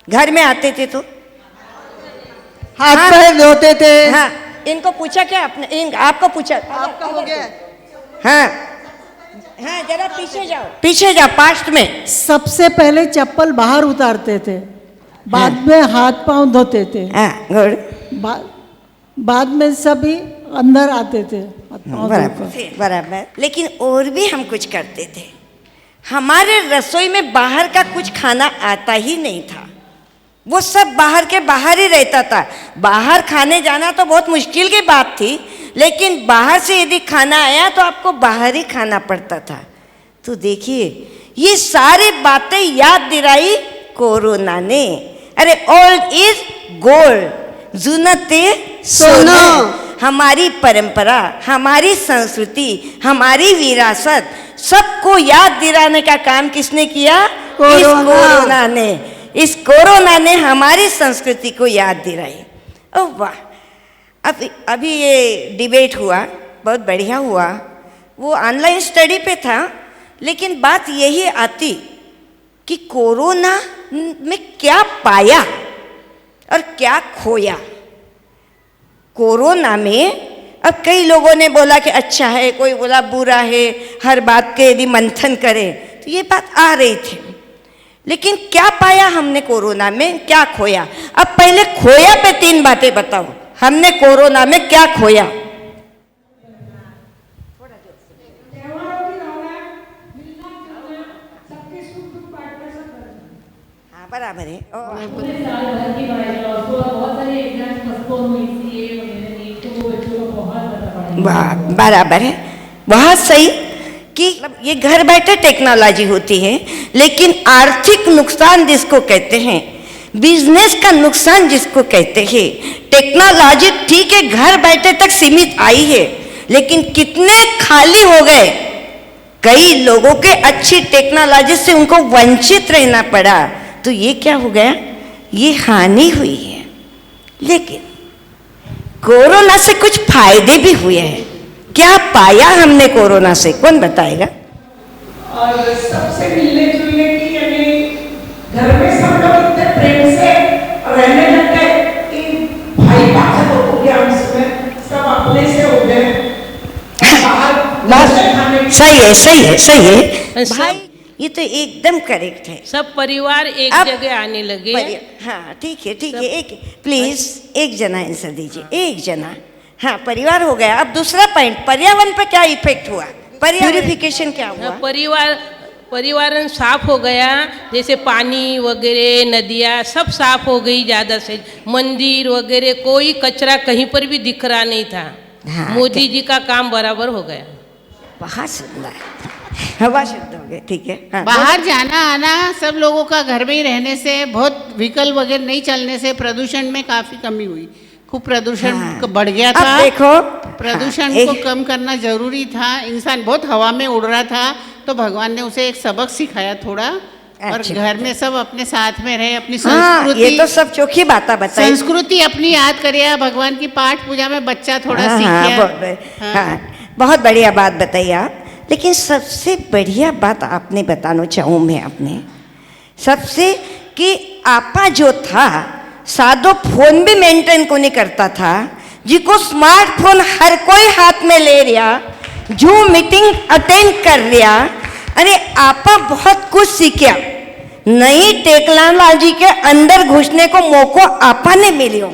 घर में आते थे तो हाथ पैर धोते थे। हाँ, इनको पूछा क्या आपने? आपको पूछा? आपका हो गया। हाँ हाँ, जरा पीछे जाओ, पीछे जाओ, पास्ट में। सबसे पहले चप्पल बाहर उतारते थे, बाद में हाथ पांव धोते थे। बाद में सभी अंदर आते थे। बराबर। लेकिन और भी हम कुछ करते थे। हमारे रसोई में बाहर का कुछ खाना आता ही नहीं था, वो सब बाहर के बाहर ही रहता था। बाहर खाने जाना तो बहुत मुश्किल की बात थी, लेकिन बाहर से यदि खाना आया तो आपको बाहर ही खाना पड़ता था। तो देखिए, ये सारी बातें याद दिलाई कोरोना ने। अरे ओल्ड इज गोल्ड, जुनते सोना। हमारी परंपरा, हमारी संस्कृति, हमारी विरासत, सबको याद दिलाने का काम किसने किया? इस कोरोना ने। इस कोरोना ने हमारी संस्कृति को याद दिलाई। ओह वाह। अभी ये डिबेट हुआ, बहुत बढ़िया हुआ, वो ऑनलाइन स्टडी पे था, लेकिन बात यही आती कि कोरोना में क्या पाया और क्या खोया। कोरोना में अब कई लोगों ने बोला कि अच्छा है, कोई बोला बुरा है, हर बात के यदि मंथन करें, तो ये बात आ रही थी। लेकिन क्या पाया हमने कोरोना में, क्या खोया? अब पहले खोया पे 3 बातें बताओ, हमने कोरोना में क्या खोया? हाँ, बराबर है। बराबर है, बहुत सही कि ये घर बैठे टेक्नोलॉजी होती है, लेकिन आर्थिक नुकसान जिसको कहते हैं, बिजनेस का नुकसान जिसको कहते हैं, टेक्नोलॉजी ठीक है घर बैठे तक सीमित आई है, लेकिन कितने खाली हो गए। कई लोगों के अच्छी टेक्नोलॉजी से उनको वंचित रहना पड़ा, तो ये क्या हो गया? ये हानि हुई है। लेकिन कोरोना से कुछ फायदे भी हुए हैं। क्या पाया हमने कोरोना से, कौन बताएगा? और सबसे मिलने जुलने की, यानी घर में सब लोग इतने प्रेम से रहने लग गए कि भाई बात हो गया, उसमें सब अपने से हो गए। सही है, सही है, सही है भाई, ये तो एकदम करेक्ट है। सब परिवार एक जगह आने लगे। हाँ ठीक है, ठीक है। एक प्लीज एक जना आंसर दीजिए, एक जना। हाँ, परिवार हो गया। अब दूसरा पॉइंट, पर्यावरण पर क्या इफेक्ट हुआ? प्यूरिफिकेशन क्या हुआ? पर्यावरण साफ हो गया, जैसे पानी वगैरह, नदियाँ सब साफ हो गई ज़्यादा से। मंदिर वगैरह कोई कचरा कहीं पर भी दिख रहा नहीं था। हाँ, मोदी जी का काम बराबर हो गया। बहुत सुंदर, हवा शुद्ध हो गई, ठीक है। हाँ, बाहर जाना आना सब लोगों का घर में ही रहने से, बहुत व्हीकल वगैरह नहीं चलने से प्रदूषण में काफी कमी हुई। खूब प्रदूषण बढ़ गया था। अब देखो प्रदूषण को कम करना जरूरी था। इंसान बहुत हवा में उड़ रहा था, तो भगवान ने उसे एक सबक सिखाया थोड़ा। और घर में सब अपने साथ में रहे, अपनी संस्कृति, ये तो सब चोखी बात बताई। संस्कृति अपनी याद करिए। भगवान की पाठ पूजा में बच्चा थोड़ा सीख गया। हाँ, बहुत बढ़िया बात बताई आप। लेकिन सबसे बढ़िया बात आपने बताना चाहूँ मैं अपने सबसे, कि आपा जो था सादो फोन भी मेंटेन को नहीं करता था, जिको स्मार्टफोन हर कोई हाथ में ले रहा, जूम मीटिंग अटेंड कर रहा। अरे आपा बहुत कुछ सीखा, नई टेक्नोलॉजी के अंदर घुसने को मौका आपा ने मिलियो।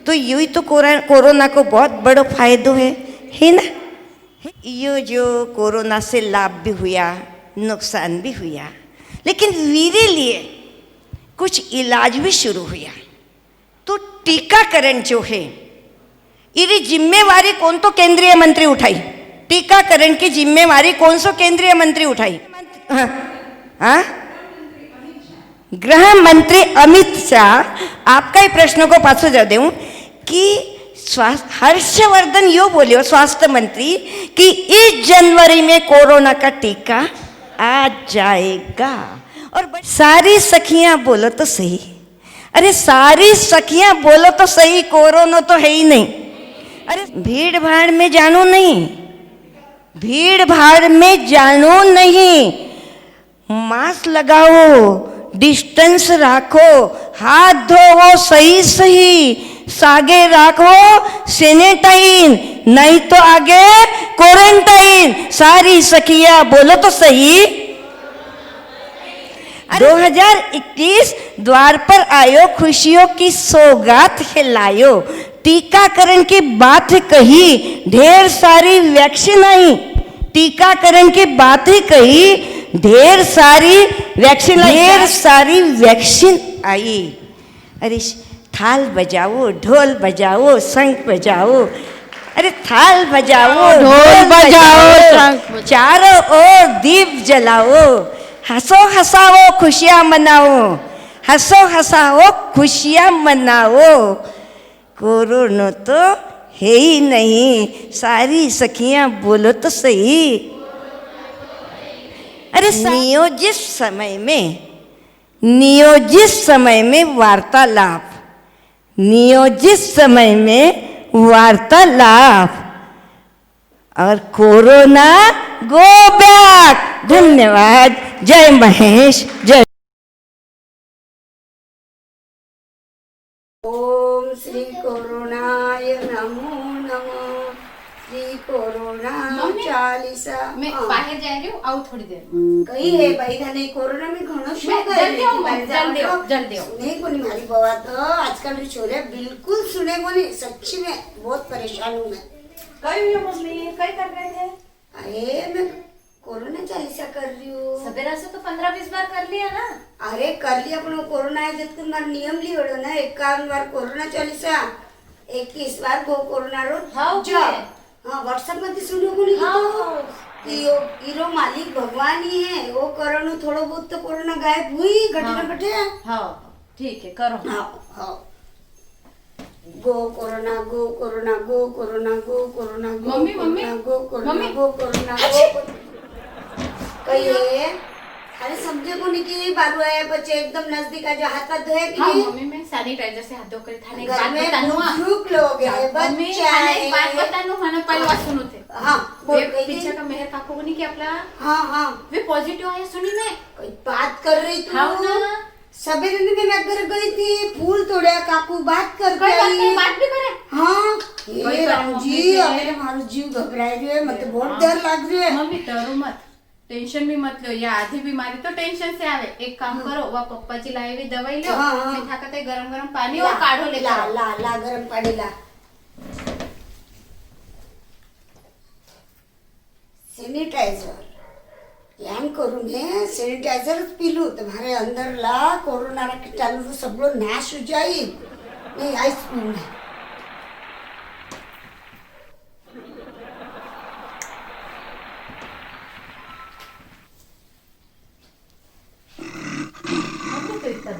तो यही तो कोरोना को बहुत बड़ो फायदो है ना। यो जो कोरोना से लाभ भी हुआ, नुकसान भी हुआ, लेकिन मेरे लिए कुछ इलाज भी शुरू हुआ। तो टीकाकरण जो है, इसकी जिम्मेवारी कौन तो केंद्रीय मंत्री उठाई? टीकाकरण की जिम्मेवारी कौन सो केंद्रीय मंत्री उठाई? हाँ, गृह मंत्री अमित शाह। आपका ही प्रश्न को पाछो जा दूं कि हर्षवर्धन यो बोलियो स्वास्थ्य मंत्री कि इस जनवरी में कोरोना का टीका आ जाएगा। और सारी सखियां बोलो तो सही, अरे सारी सखियां बोलो तो सही, कोरोना तो है ही नहीं। अरे भीड़ भाड़ में जानो नहीं, भीड़ भाड़ में जानो नहीं, मास्क लगाओ, डिस्टेंस राखो, हाथ धोवो सही सही, सागे राखो सैनिटाइन, नहीं तो आगे क्वारंटाइन। सारी सखिया बोलो तो सही। 2021 द्वार पर आयो, खुशियों की सौगात खिलायो, टीकाकरण की बात कही, ढेर सारी वैक्सीन आई। टीकाकरण की बात ही कही, ढेर सारी वैक्सीन आई। अरे थाल बजाओ, ढोल बजाओ, शंख बजाओ। अरे थाल बजाओ, ढोल बजाओ, चारों ओर दीप जलाओ, हंसो हंसाओ खुशियां मनाओ, हंसो हंसाओ खुशियां मनाओ। कोरोना तो है ही नहीं, सारी सखियां बोलो तो सही। अरे नियोजित समय में वार्तालाप, नियोजित समय में वार्तालाप, और कोरोना गो बैक। धन्यवाद। जय महेश, जय। ओम श्री कोरोनाय नमो नमः। श्री कोरोना चालीसा। मैं बाहर जा रही हूँ, आओ थोड़ी देर। कही है भाई धने कोरोना में घणो शौक है। जल्दी सुने को नहीं मारी बाबा, तो आजकल भी छोरे बिल्कुल सुने को नहीं। सच्ची में बहुत परेशान हूँ मैं। कई मम्मी कई कर रहे थे? अरे मैं कोरोना चालीसा कर रही हूँ। सवेरा से तो 15-20 बार कर लिया ना। अरे कर लिया, पण कोरोना है जितने बार नियम ली हो ना, 51 बार कोरोना चालीसा, 21 बार गो कोरोना रो जप। हाँ, व्हाट्सएप में सुनो को नहीं तो हीरो मालिक भगवान ही है, वो करो थोड़ा बहुत तो कोरोना गायब हुई घटना घटे। हाँ ठीक है, करो। हाँ go corona, go corona, go corona, go corona, go mummy go corona, go corona, go कहिए। अरे समझे को नहीं कि बारू आया बच्चे एकदम नजदीक आ, जो हाथ हाथ धोए कि हाँ मम्मी, मैं सैनिटाइजर से हाथ धोकर थाने घर में बुजुर्ग लोग हैं, बच्चा है। बात बतानो मला पहिले वाचून होते। हाँ बोल पीछे का मेहर काकू को नहीं कि आपला हाँ वे पॉजिटिव आया सुनी मैं। कोई बात कर रही तू? हाँ ना, सवेरे दिन मैं घर गई थी, फूल तोड़ा, काकू बात करके आई। बात भी करे। हाँ ये राम जी, अरे मारो जीव घबराए रही है, मतलब बहुत डर लग रही है। मम्मी डरो मत, टेंशन भी मत लो। या आधी बीमारी तो टेंशन से आवे। एक काम करो, वह पप्पा जी लाई हुई दवाई लो, मैं थाकते गरम पानी और काढ़ो ले ला गरम पानी ला। सैनिटाइजर ध्यान करूंगे, सैनिटाइजर पी लू, तुम्हारे अंदर ला कोरोना का कीटाणु सब लोग नाश हो जाए। नहीं आइस पीऊंगा।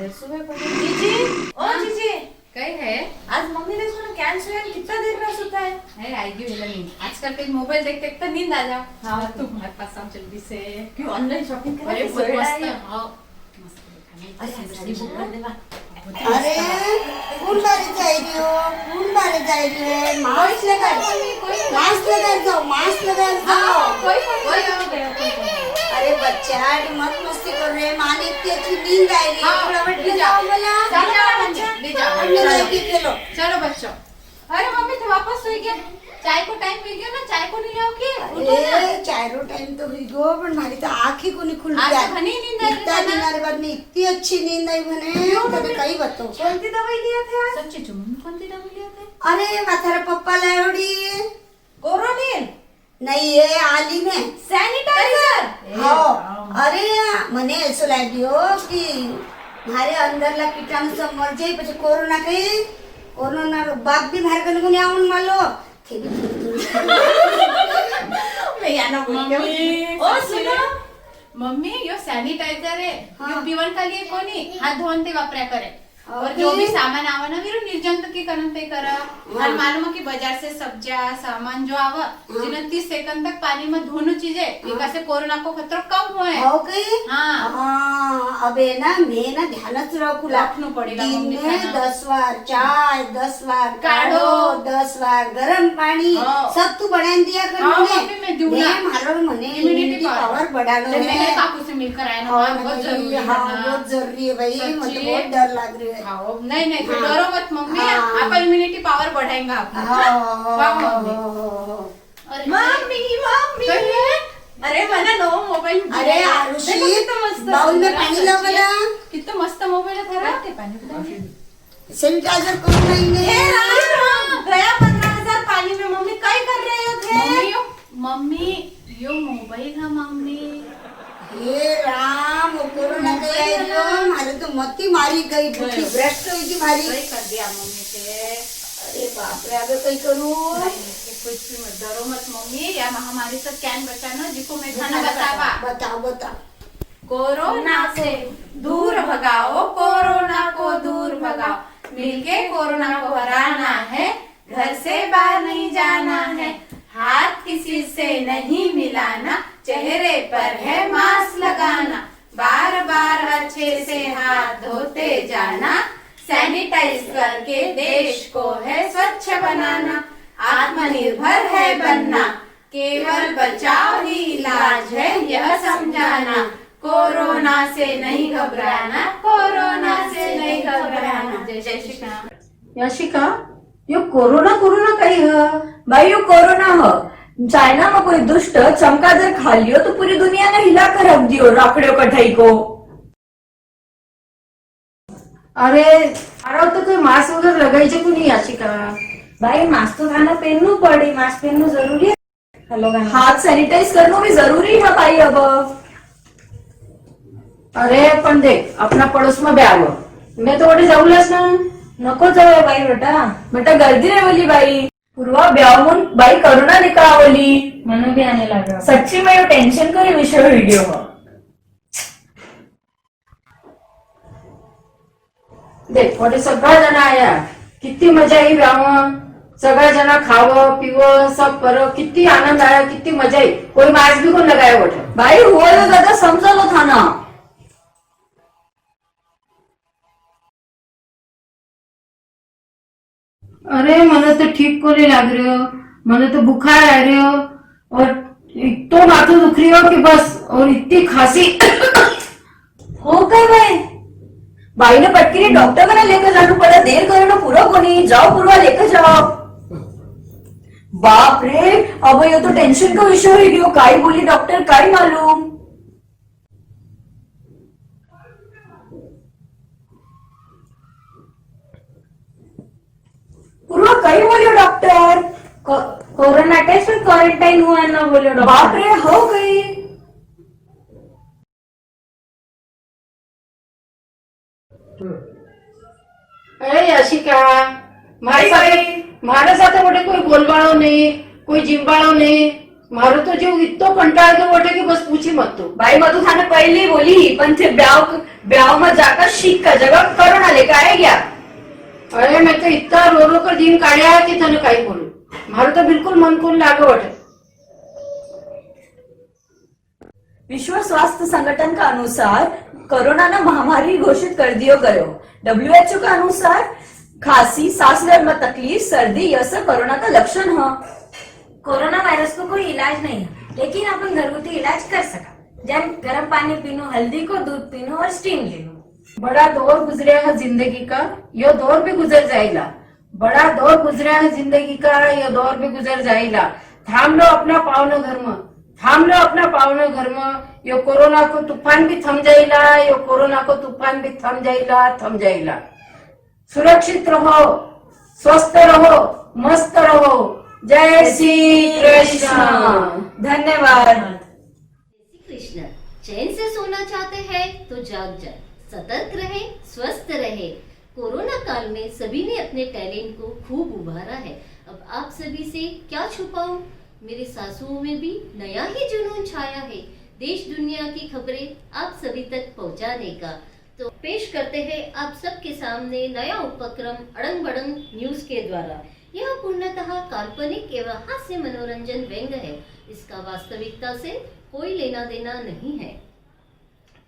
देर सुबह को जीजी ओ जीजी कहीं है आज मम्मी ने सुना कैंसर है कितना देर में सोता है आएगी वेला नींद आजकल कहीं मोबाइल देखते देखते नींद आ जाओ हाँ तुम्हारे पास हम जल्दी से क्यों ऑनलाइन शॉपिंग करें अरे बहुत मस्त है हाँ अरे कौन बारे जाएगी हो कौन बारे जाएगी है मास्क लगा जाओ मास्क लगा जाओ अरे बच्चा मत मस्ती कर रहे माँ ने इतनी अच्छी नींद आएगी थोड़ा बैठ के जाओ बोला खेलो चलो बच्चों अरे मम्मी तो वापस सोई गया चाय को टाइम मिल गया ना चाय को नहीं लाओगे अरे चाय रो टाइम तो हुई गो पर हमारी तो आंखें को नहीं खुल गया इतना दिन बाद में इतनी अच्छी नींद आई बने तब कई बताओ कौन सी दवाई लिए थे सच्ची चुम्मी कौन सी दवाई लिए थे अरे माथारा पप्पा लायोड़ी कोरोनिल नहीं ये आली में सैनिटाइजर हाँ अरे मने ऐसा लागियो कि हमारे अंदर ला कीटाणु सब मर जाए પછી कोरोना रो बाप भी बाहर करने को नहीं आवन मालो मैं याना बोल के ओ सुनो मम्मी यो सॅनिटायझर आहे यो पिवण खाली आहे कोणी हात धुवून ते वापरा करे और जो भी सामान आवा ना वीरो निर्जंतुकीकरण ते करा और मालूम है कि बाजार से सब्जियां सामान जो आवा जिन्हें 30 सेकंड तक पानी में धोनो चीजें एक से कोरोना को खतरा कम हुआ है हो गई हाँ अबे ना मैं ना ध्यान से रखना पड़ेगा दिन में 10 बार चाय 10 बार काढ़ो 10 बार गरम पानी सब तू बढ़ा दिया कर मैं मारो मने इम्यूनिटी पावर बढ़ाना है मेरे काकू से मिलकर आया ना बहुत जरूरी है बहुत जरूरी है भाई मुझे बहुत डर लग रही है नहीं नहीं डरो मत मम्मी आप इम्यूनिटी पावर बढ़ाएंगे आप मम्मी मम्मी अरे मना नो मोबाइल अरे आरुषि बाउल में पानी लो बना कितना मस्त मोबाइल है थारा ते पानी सैनिटाइजर कौन लेंगे गया 15,000 पानी में मम्मी क्या कर रहे हो थे मम्मी यो मोबाइल है मम्मी हे राम कोरोना गया यो मारे तो मत्ती मारी गई भूखी भ्रष्ट हुई थी मारी कर दिया मम्मी से अरे बाप रे अबे कई करूं कुछ भी मत डरो मत मम्मी या महामारी से कैन बचाना जिसको मैं खाना बताओ कोरोना से दूर भगाओ कोरोना को दूर भगाओ मिलके कोरोना को हराना है घर से बाहर नहीं जाना है हाथ किसी से नहीं मिलाना चेहरे पर है मास्क लगाना बार बार अच्छे से हाथ धोते जाना सैनिटाइज करके देश को है स्वच्छ बनाना आत्मनिर्भर है बनना केवल बचाव ही इलाज है यह समझाना कोरोना से नहीं घबराना कोरोना से नहीं घबराना जय श्री कृष्ण यशिका यो कोरोना कहीं है भाई यो कोरोना है चाइना में कोई दुष्ट चमगादड़ खा लियो तो पूरी दुनिया ने हिला कर रख दियो राखड़ियों कठाई को अरे अरे तो कोई मास्क वगैरह लगाई जो नहीं आशिका भाई मास्क तो खाना पहनू पड़ी मास्क पहनू जरूरी है हेलो हाथ सैनिटाइज करना भी जरूरी है भाई अब अरे पण देख अपना पड़ोस में ब्याव मैं तो वोटे जाऊलच ना नको जाऊ बाई बेटा गर्दी रे बोली बाई पूर्वा ब्याव म्हणून बाई करोना निकावली म्हणून भी आने लगा सच्ची में यो टेंशन करी विषय वीडियो हो देख वोटे सगळा जण आया किती मजा आई ब्याव सगळा जना खाव पीव सब करो किती आनंद आया किती मजा आई कोई मास्क भी कोण लगाया वोटे भाई हुआ तो दादा समझलो था ना अरे मने तो ठीक को नहीं लग रही हो मने तो बुखार आ रही हो और तो माथा दुख रही हो कि बस और इतनी खांसी हो गई भाई ने पटकी डॉक्टर को लेकर जाना पड़ा देर करो पूरा को नहीं जाओ पूर्वा लेकर जाओ बाप रे अब ये तो टेंशन का विषय हो गयो काई बोली डॉक्टर काई मालूम पूर्वा कई बोलियो डॉक्टर कोरोना टेस्ट में क्वारंटाइन हुआ है ना बोलियो डॉक्टर बाप रे हो गई अरे यशिका मारे साथे मोटे कोई बोलवाड़ो नहीं कोई जिमवाड़ो नहीं मारो तो जीव इतो कंटाळ के बोटे कि बस पूछी मत तो। भाई मैं तो थाने पहले ही बोली ही, पण थे ब्याह में जाकर शीख का जगह कोरोना लेकर आए गया। अरे मैं तो इतना रो रो कर दिन काढ़िया है कि थाने काई बोलू, मारो तो बिल्कुल मन को लागे बोटे। विश्व स्वास्थ्य संगठन का अनुसार कोरोना ना महामारी घोषित कर दियो गयो। WHO का अनुसार खांसी, सांस लेने में तकलीफ, सर्दी यह सब कोरोना का लक्षण है। कोरोना वायरस को कोई इलाज नहीं है, लेकिन अपन घरगुती इलाज कर सका। जब गर्म पानी पीनो, हल्दी को दूध पीनो और स्टीम ले लो। बड़ा दौर गुजरा है जिंदगी का, यो दौर भी गुजर जाएगा। बड़ा दौर गुजरा है जिंदगी का, यो दौर भी गुजर जाएगा। थाम लो अपना पावनो घर में, थाम लो अपना पावनो घर में। यो कोरोना को तूफान भी थम जाएगा, यो कोरोना को तूफान भी थम जाएगा। सुरक्षित रहो, स्वस्थ रहो, मस्त रहो। जय श्री कृष्ण। धन्यवाद। कृष्ण। चैन से सोना चाहते हैं तो जाग जाए, सतर्क रहे, स्वस्थ रहे। कोरोना काल में सभी ने अपने टैलेंट को खूब उभारा है। अब आप सभी से क्या छुपाऊं, मेरे सासुओं में भी नया ही जुनून छाया है देश दुनिया की खबरें आप सभी तक पहुंचाने का। तो पेश करते हैं आप सबके सामने नया उपक्रम अड़ंग बड़ंग न्यूज के द्वारा। यह पूर्णतः काल्पनिक एवं हास्य मनोरंजन व्यंग है। इसका वास्तविकता से कोई लेना देना नहीं है।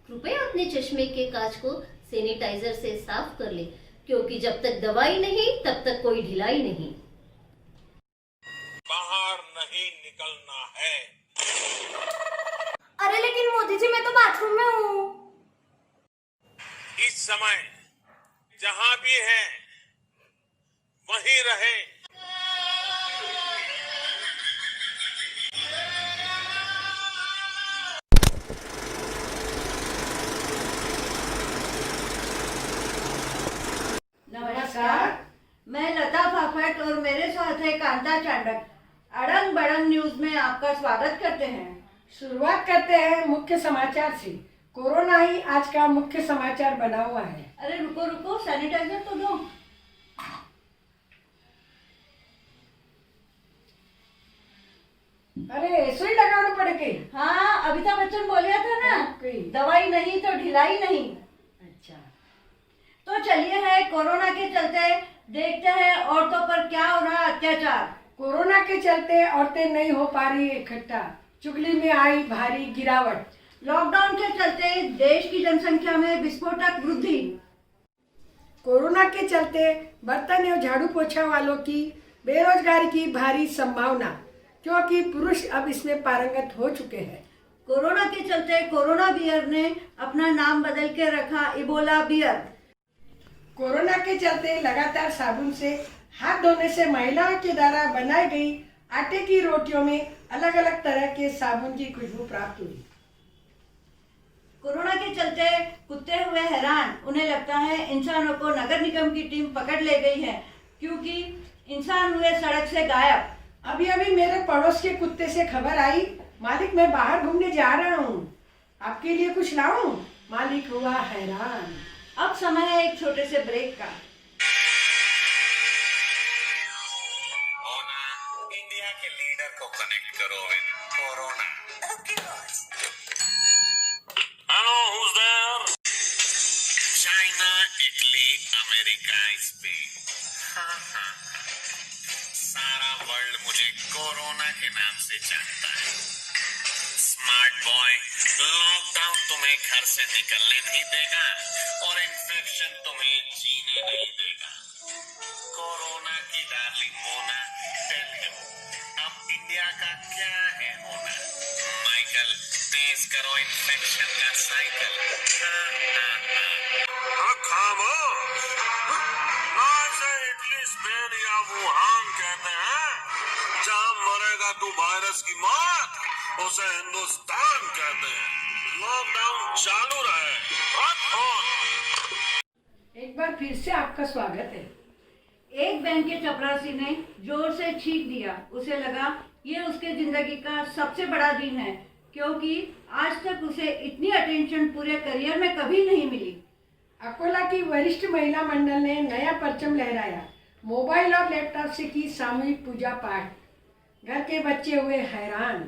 कृपया अपने चश्मे के कांच को सैनिटाइजर से साफ कर ले, क्योंकि जब तक दवाई नहीं तब तक कोई ढिलाई नहीं। बाहर नहीं निकलना है। अरे लेकिन मोदी जी, मैं तो बाथरूम में हूँ। इस समय जहां भी है वहीं रहे। नमस्कार, मैं लता फाफट और मेरे साथ है कांता चांडक। अड़ंग बड़ंग न्यूज में आपका स्वागत करते हैं। शुरुआत करते हैं मुख्य समाचार से। कोरोना ही आज का मुख्य समाचार बना हुआ है। अरे रुको रुको, सैनिटाइजर तो दो। अरे ऐसे ही लगाना पड़ेगी। हाँ, अमिताभ बच्चन बोलिया था ना, दवाई नहीं तो ढिलाई नहीं। अच्छा, तो चलिए है कोरोना के चलते देखते हैं औरतों पर क्या हो रहा अत्याचार। कोरोना के चलते औरतें नहीं हो पा रही इकट्ठा, चुगली में आई भारी गिरावट। लॉकडाउन के चलते देश की जनसंख्या में विस्फोटक वृद्धि। कोरोना के चलते बर्तन एवं झाड़ू पोछा वालों की बेरोजगारी की भारी संभावना, क्योंकि पुरुष अब इसमें पारंगत हो चुके हैं। कोरोना के चलते कोरोना बियर ने अपना नाम बदल के रखा इबोला बियर। कोरोना के चलते लगातार साबुन से हाथ धोने से महिलाओं के द्वारा बनाई गई आटे की रोटियों में अलग अलग तरह के साबुन की खुशबू प्राप्त हुई। कोरोना के चलते कुत्ते हुए हैरान, उन्हें लगता है इंसानों को नगर निगम की टीम पकड़ ले गई है, क्योंकि इंसान हुए सड़क से गायब। अभी अभी मेरे पड़ोस के कुत्ते से खबर आई, मालिक मैं बाहर घूमने जा रहा हूँ, आपके लिए कुछ लाऊं? मालिक हुआ हैरान। अब समय है एक छोटे से ब्रेक का। इंडिया के लीडर को कनेक्ट करो with corona. Hello, who's there? China, Italy, America, Spain. सारा वर्ल्ड मुझे कोरोना के नाम से जानता है। स्मार्ट बॉय, लॉकडाउन तुम्हें घर से निकलने नहीं देगा और इन्फेक्शन तुम्हें जीने नहीं देगा। कोरोना की डार्लिंग मोना, टेल हिम अब इंडिया का क्या है होना। माइकल, तेज करो इन्फेक्शन का साइकिल। खामोश, ना इसे इटली, स्पेन या वुहान कहते हैं। जहां मरेगा तू वायरस की मौत, उसे हिंदुस्तान कहते हैं। लॉकडाउन चालू रहे। एक बार फिर से आपका स्वागत है। एक बैंक के चपरासी ने जोर से छींक दिया। उसे लगा ये उसके जिंदगी का सबसे बड़ा दिन है, क्योंकि आज तक उसे इतनी अटेंशन पूरे करियर में कभी नहीं मिली। अकोला की वरिष्ठ महिला मंडल ने नया परचम लहराया। मोबाइल और लैपटॉप से की सामूहिक पूजा पाठ। घर के बच्चे हुए हैरान।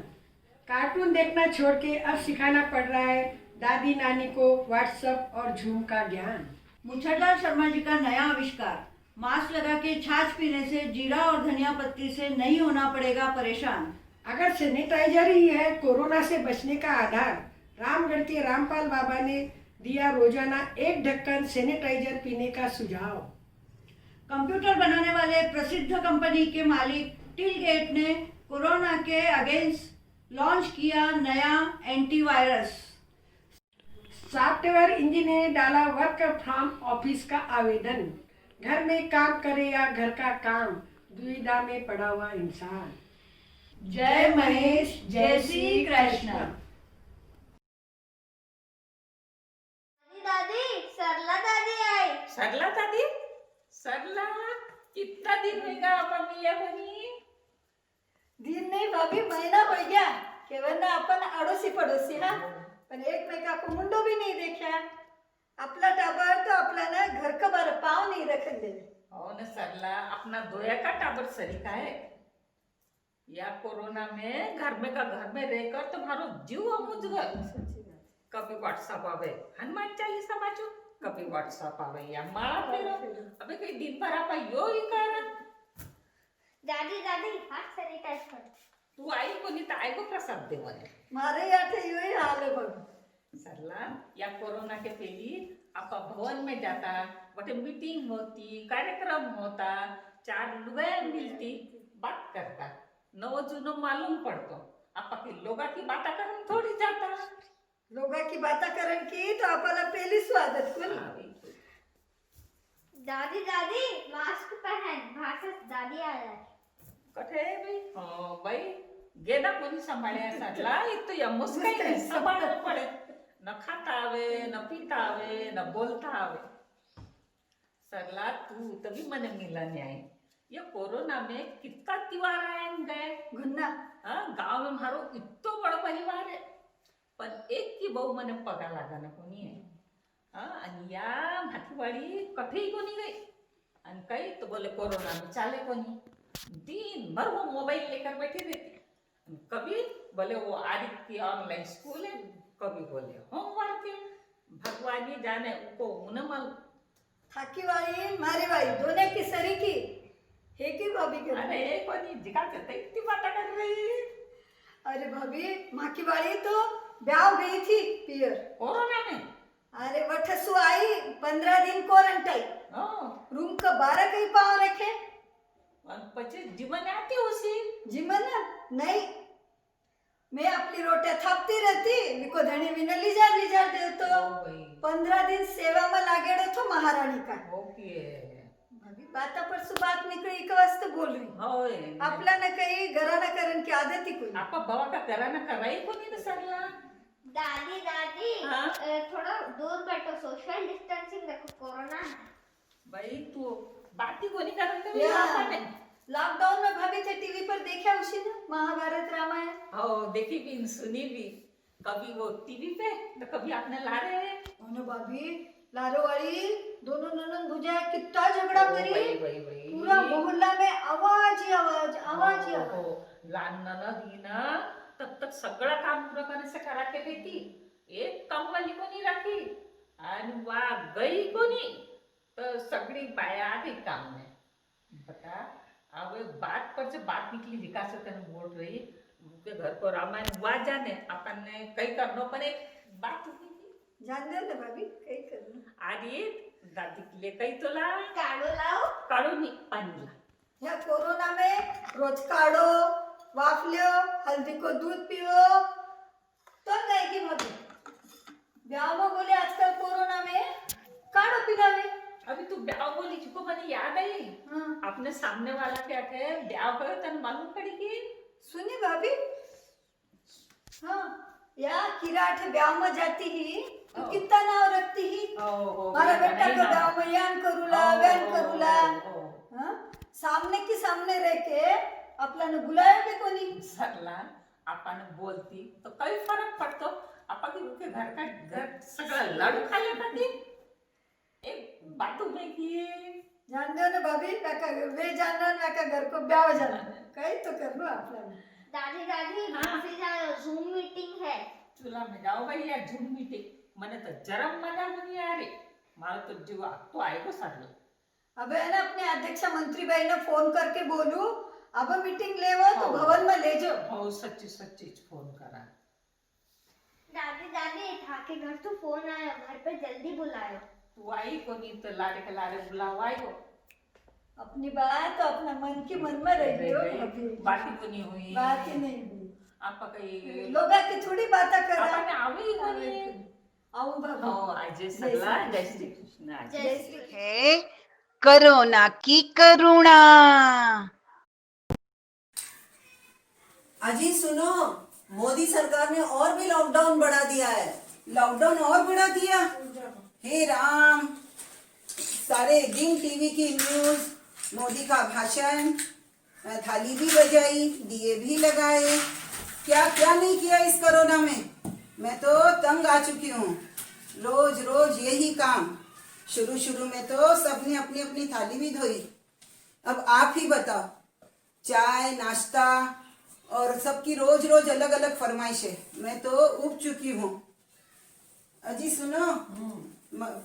कार्टून देखना छोड़ के अब सिखाना पड़ रहा है दादी नानी को व्हाट्सएप और झूम का ज्ञान। मुछड़लाल शर्मा जी का नया आविष्कार, मास्क लगा के छाछ पीने से जीरा और धनिया पत्ती से नहीं होना पड़ेगा परेशान। अगर सैनिटाइजर ही है कोरोना से बचने का आधार, रामगढ़ के रामपाल बाबा ने दिया रोजाना 1 ढक्कन सैनिटाइजर पीने का सुझाव। कंप्यूटर बनाने वाले प्रसिद्ध कंपनी के मालिक टिल गेट ने कोरोना के अगेंस्ट लॉन्च किया नया एंटीवायरस। सॉफ्टवेयर इंजीनियर ने डाला वर्क फ्रॉम ऑफिस का आवेदन। घर में काम करे या घर का काम, दुविधा में पड़ा हुआ इंसान। जय महेश, जय श्री कृष्ण। दादी सरला दादी आई। सरला दादी, सरला कितना दिन होगा अपन मिले बनी? दिन नहीं भाभी, महीना हो गया केवळ ना आपण अडोसी पडोसी ना, पण एकमेकाको मुंडो भी नहीं देखा। आपला टाबर तो आपला ना घर का बार पाव नहीं रखन दे। हो न सरला, अपना दोया का टाबर सरीका है। या कोरोना में घर में रहकर तुम्हारो जीव अमुझ गए। कभी व्हाट्सएप आवे हनुमान चालीसा बाजू, कभी व्हाट्सएप आवे या माला फेरो। अबे कई दिन भर आपा यो ही कारण। दादी दादी हाथ सैनिटाइज कर। तू आई कोणी तर आई को प्रसाद दे म्हणे। मारे याथे यो ही हाल है बघ। सरला, या कोरोना के पहली आपा भवन में जाता, बटे मीटिंग होती, कार्यक्रम होता, 4 लुगाया मिलती, बात करता, नव जुनो मालूम पड़तो। आपा की लोगा की बाता करन थोड़ी जाता। लोगा की बाता करन की तो आपला पहली स्वागत कोणी। दादी दादी मास्क पहन, भाषा दादी आ जाए। कठे भाई? हाँ भाई, गेदा कोणी सांभाळ्या सरला, एक तो यमोस काही नाही सांभाळणं पडे। न खाता आवे, न पीता आवे, न बोलता आवे। सरला तू तभी मन मिला न्याय। ये कोरोना में कितना त्योहार आए गए घुन्ना। हाँ, गांव में मारो इतना बड़ा परिवार है, पण एक की बहु मने पगा लागा ना कोणी है। हाँ, आणि या भातीवाड़ी कठे कोणी गई, आणि कई तो बोले कोरोना में चाले कोणी। दिन भर वो मोबाइल लेकर बैठी रहती। कभी बोले वो आरिफ की ऑनलाइन स्कूल है, कभी बोले होमवर्क है। भगवान ही जाने उनको उन्हें मालूम। थाकी वाली मारी वाली दोनों की सरी की है की भाभी के। अरे कोनी जिका चलते इतनी बातें कर रही। अरे भाभी माँ की वाली तो ब्याह गई थी पियर कोरोना में। अरे वठसु आई 15 दिन क्वारंटाइन। रूम का 12 कहीं पाँव रखे। पचे जीवन आती उसी जीवन नहीं, मैं अपनी रोटियां थापती रहती, निको धनी विन लीजार दे तो 15 दिन सेवा में लागेड़ो तो महारानी का। ओके भाभी बाता पर सु बात निकली एक वास्ते बोल रही। आपला न कहीं घराना करन की आदत ही कोई। आपा बाबा का घराना कराई कोनी न सरला। दादी दादी थोड़ा दूर बैठो, सोशल डिस्टेंसिंग रखो, कोरोना है। भाई तू बाती कोनी करन दे। लॉकडाउन में भाभी थे टीवी पर देखा उसी ने महाभारत रामायण। हो देखी भी सुनी भी, कभी वो टीवी पे तो कभी आपने ला रहे हैं। भाभी लारो वाली दोनों ननन भुजा कितना झगड़ा करी। पूरा मोहल्ला में आवाज ही आवाज, आवाज ही आवाज। लान ननद ही ना तब तक सगळं काम पूरा करने से करा के देती, एक काम वाली को नहीं रखी। आणि वा गई कोनी तो सगळी बाया आधी काम में। बता अब बात पर से बात निकली, विकास बोल रही उनके घर को रामायण हुआ जाने अपन ने कई करनो पर एक बात हुई थी। जान दे ना भाभी कई करना। आदि दादी के लिए कई तो ला काढ़ो लाओ। काढ़ो नहीं पानी ला। या कोरोना में रोज काढ़ो वाफलियो, हल्दी को दूध पियो तो नहीं की भाभी। ब्याह में बोले आजकल कोरोना में काढ़ो पिलावे। अभी तू ब्याह बोली जिसको मैंने याद आई। अपने सामने वाला क्या थे ब्याह करो तन मालूम पड़ेगी। सुनी भाभी, हाँ या किराठ ब्याह में जाती ही तो कितना नाव रखती ही। हमारा बेटा को ब्याह में यान करूला व्यान करूला। हाँ सामने की सामने रह के अपना ने बुलाया भी कोनी। सरला अपन बोलती तो कई फर्क पड़तो। आपा की उनके घर का घर सगळा लड़ू खाया करती। एक बातों में की जान रामदेव ने भाभी वे जाना ना घर को ब्याह जाना कहीं तो कर लो आप दादी दादी माफी जाओ जूम मीटिंग है चूल्हा में जाओ भाई यार झूम मीटिंग मैंने तो जरम मजा नहीं आ रही मारो तो जीवा तो आएगो सारे अबे है ना अपने अध्यक्ष मंत्री भाई ने फोन करके बोलू अब मीटिंग ले वो तो भवन में ले जाओ हाँ सच्ची सच्ची फोन करा दादी दादी ठाके घर तो फोन आया घर पे जल्दी बुलायो तू आई को नहीं तो लारे के लारे बुलाओ आएगो अपनी बात तो अपना मन की मन में रह गई बात ही तो नहीं हुई बात ही नहीं हुई आपका कहीं लोग की थोड़ी बातें कर रहा आपने आवी को नहीं आओ बाबू अजय सगला जय श्री कृष्ण जय श्री है कोरोना की करुणा। अजी सुनो मोदी सरकार ने और भी लॉकडाउन बढ़ा दिया है। लॉकडाउन और बढ़ा दिया? हे राम, सारे दिन टीवी की न्यूज, मोदी का भाषण, थाली भी बजाई, दिए भी लगाए, क्या क्या नहीं किया इस कोरोना में। मैं तो तंग आ चुकी हूँ, रोज रोज यही काम। शुरू शुरू में तो सबने अपनी अपनी थाली भी धोई, अब आप ही बताओ, चाय नाश्ता और सबकी रोज रोज अलग अलग फरमाइश है। मैं तो उब चुकी हूँ। अजी सुनो,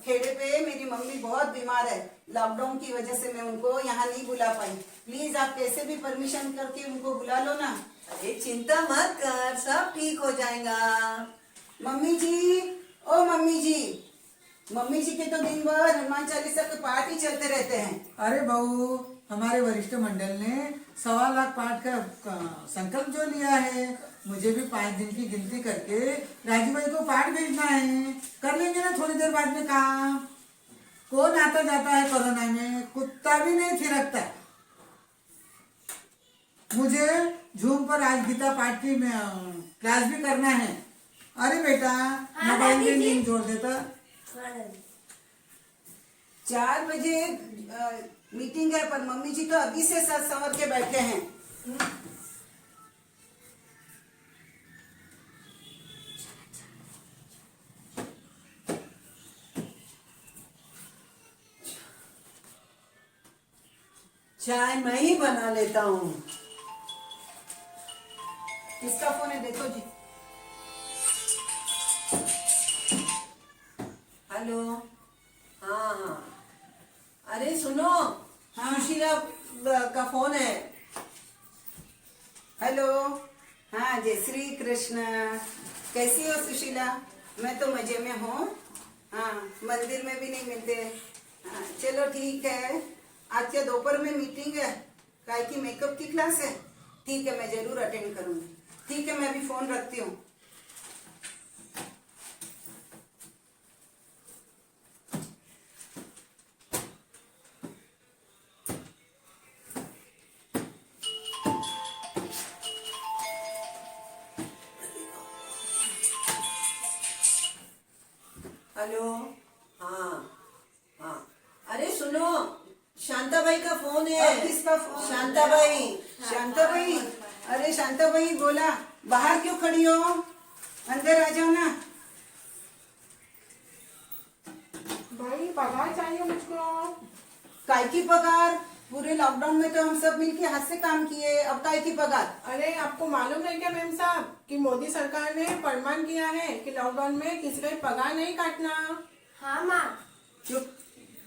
खेड़े पे मेरी मम्मी बहुत बीमार है, लॉकडाउन की वजह से मैं उनको यहाँ नहीं बुला पाई। प्लीज आप कैसे भी परमिशन करके उनको बुला लो ना। अरे चिंता मत कर, सब ठीक हो जाएगा। मम्मी जी, ओ मम्मी जी, मम्मी जी के तो दिन भर हनुमान चालीसा के पाठ ही चलते रहते हैं। अरे बहू, हमारे वरिष्ठ मंडल ने 1.25 लाख पाठ का संकल्प जो लिया है, मुझे भी 5 दिन की गिनती करके राजू भाई को पाठ भेजना है। कर लेंगे ना थोड़ी देर बाद में काम। कौन आता जाता है कोरोना में, कुत्ता भी नहीं थिरकता। मुझे झूम पर आज गीता पाठ की क्लास भी करना है। अरे बेटा, मोबाइल में लिंक जोड़ देता। 4 बजे मीटिंग है, पर मम्मी जी तो अभी से सर संवर के बैठे हैं। चाय मैं ही बना लेता हूँ। किसका फोन है देखो जी। हेलो, हाँ हाँ, अरे सुनो, सुशीला का फोन है। हेलो, हाँ जय श्री कृष्ण, कैसी हो सुशीला? मैं तो मजे में हूँ। हाँ, मंदिर में भी नहीं मिलते। हाँ चलो ठीक है, आज क्या दोपहर में मीटिंग है, काय की मेकअप की क्लास है। ठीक है, मैं जरूर अटेंड करूँगी। ठीक है, मैं अभी फोन रखती हूँ। हेलो, हाँ हाँ, अरे सुनो, शांताबाई का फोन है। किसका फोन? शांताबाई। शांताबाई, अरे शांताबाई बोला, बाहर क्यों खड़ी हो, अंदर आ जाओ ना। भाई पगार चाहिए मुझको। काय की पगार? पूरे लॉकडाउन में तो हम सब मिलके हाथ से काम किए, अब काय की पगार? अरे आपको मालूम है क्या मैम साहब कि मोदी सरकार ने फरमान किया है कि लॉकडाउन में किसी का पगार नहीं काटना। हाँ माँ। चुप।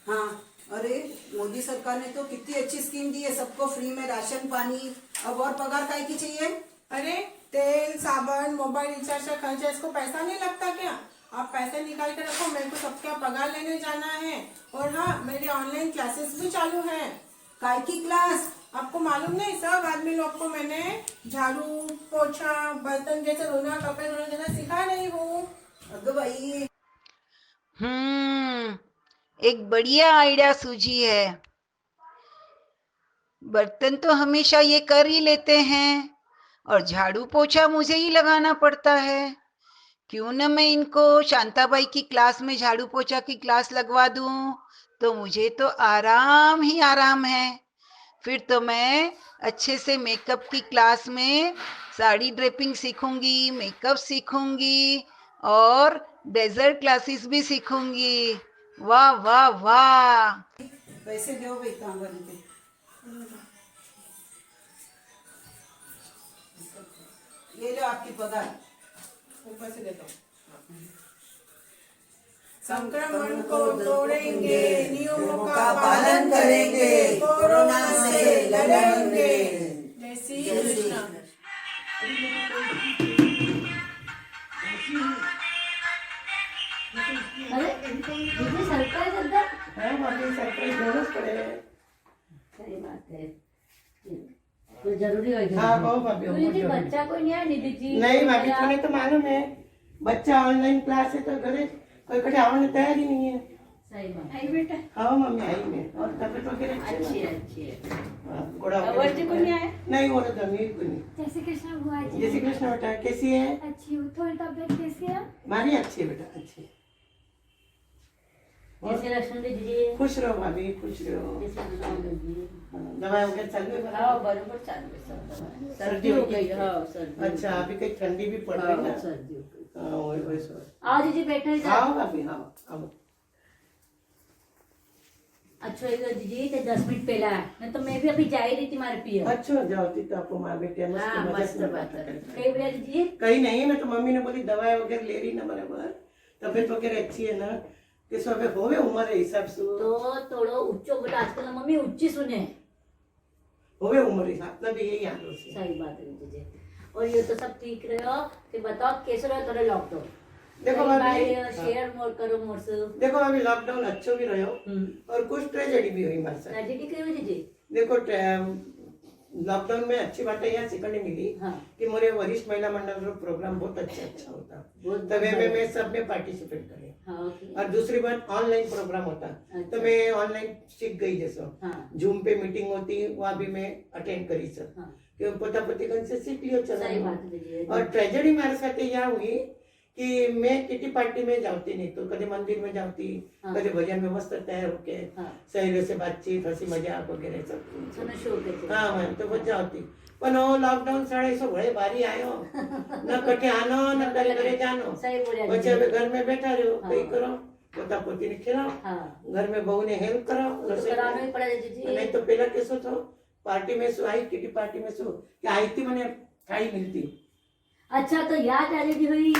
हाँ, अरे मोदी सरकार ने तो कितनी अच्छी स्कीम दी है, सबको फ्री में राशन पानी। अब और पगार काय की चाहिए? अरे तेल साबुन मोबाइल रिचार्ज का खर्चा, इसको पैसा नहीं लगता क्या? आप पैसे निकाल कर रखो, मेरे को सबका पगार लेने जाना है। और हाँ, मेरी ऑनलाइन क्लासेस भी चालू है। काय की क्लास? आपको मालूम नहीं, सब आदमी लोग को मैंने झाड़ू पोछा बर्तन जैसे धोना, कपड़े धोना जैसा सिखा रही हूँ। अगो भाई, एक बढ़िया आइडिया सूझी है। बर्तन तो हमेशा ये कर ही लेते हैं और झाड़ू पोछा मुझे ही लगाना पड़ता है। क्यों न मैं इनको शांताबाई की क्लास में झाड़ू पोछा की क्लास लगवा दूं, तो मुझे तो आराम ही आराम है। फिर तो मैं अच्छे से मेकअप की क्लास में साड़ी ड्रेपिंग सीखूंगी, मेकअप सीखूंगी और डेजर्ट क्लासेस भी सीखूंगी। वाह वाह वाह। पैसे दो भाई तांबन के ये लो आपकी पगार ऊपर से देता हूँ। संक्रमण को तोड़ेंगे, नियमों का पालन करेंगे, कोरोना से लड़ेंगे। जय श्री कृष्ण। अरे दीदी सरप्राइज एकदम। हाँ भाभी सरप्राइज देना पड़ेगा। सही बात है, तो जरूरी हो हाँ बहुत भाभी तो दीदी बच्चा कोई नहीं आया दीदी जी? नहीं भाभी तुम्हें तो मालूम है बच्चा ऑनलाइन क्लास है तो घरे कोई कटे आने तैयार ही नहीं है। सही बात आई बेटा। हाँ मम्मी आई मैं और तबीयत वगैरह अच्छी है, अच्छी है। बच्चे को नहीं आया? नहीं वो तो जमीन को नहीं। जय श्री कृष्ण बुआ जी। जय श्री कृष्ण बेटा कैसी है? अच्छी हूँ, थोड़ी तबीयत कैसी है? हमारी अच्छी है बेटा अच्छी है। कैसे लक्ष्मण दीदी? खुश रहो भाभी खुश रहो। दवाई वगैरह चल रही है? हाँ बराबर चल रही सब दवाई। सर्दी हो गई? हाँ सर्दी। अच्छा अभी कहीं ठंडी भी पड़ रही है ना? सर्दी हो गई। हाँ वही सो। आओ दीदी बैठो इधर। हाँ भाभी हाँ आओ। अच्छा ये दीदी तो 10 मिनट पहला है नहीं तो मैं भी अभी जा ही रही थी मारे पिया। अच्छा जाओ तो आपको माँ बेटे मस्त बात है। कहीं बोला दीदी? कहीं नहीं मैं तो मम्मी ने बोली दवाई वगैरह ले रही ना बराबर तबीयत वगैरह अच्छी है ना किस वजह होवे उम्र है हिसाब से तो थोड़ो उच्चो बोला आजकल मम्मी उच्ची सुने होवे उम्र हिसाब से भी यही याद हो सही बात है दीदी। और ये तो सब ठीक रहे हो कि बताओ कैसे रहो थोड़ा लॉकडाउन? देखो भाभी शेयर मोर करो मोर से। देखो अभी लॉकडाउन अच्छो भी रहो और कुछ ट्रेजेडी भी हुई हमारे साथ। ट्रेजेडी क्यों हुई दीदी? देखो लॉकडाउन में अच्छी बातें यहाँ सीखने मिली कि मेरे वरिष्ठ महिला मंडल का प्रोग्राम बहुत अच्छा होता तो मैं सब में पार्टिसिपेट करे और दूसरी बात ऑनलाइन प्रोग्राम होता तो मैं ऑनलाइन सीख गई जैसा जूम पे मीटिंग होती वहाँ भी मैं अटेंड करी सर कि पोता पोती से सीख लियो चला। और ट्रेजेडी मेरे साथ यहाँ हुई कि मैं किटी पार्टी में जाती नहीं तो कभी मंदिर में जाती कभी भजन में मस्त तैयार होके सहेलियों से बातचीत हंसी मजाक वगैरह सब हाँ मैं तो बच जाती पर वो लॉकडाउन साढ़े सौ बड़े बारी आयो न कटे आनो न करे करे जानो बच्चे अभी घर में बैठा रहो कहीं करो पोता पोती ने खिलाओ घर में बहू ने हेल्प कराओ नहीं तो पहला कैसो तो पार्टी में सो आई किटी पार्टी में सो क्या आई थी मैंने थाली मिलती। अच्छा तो याद ट्रेजेडी हुई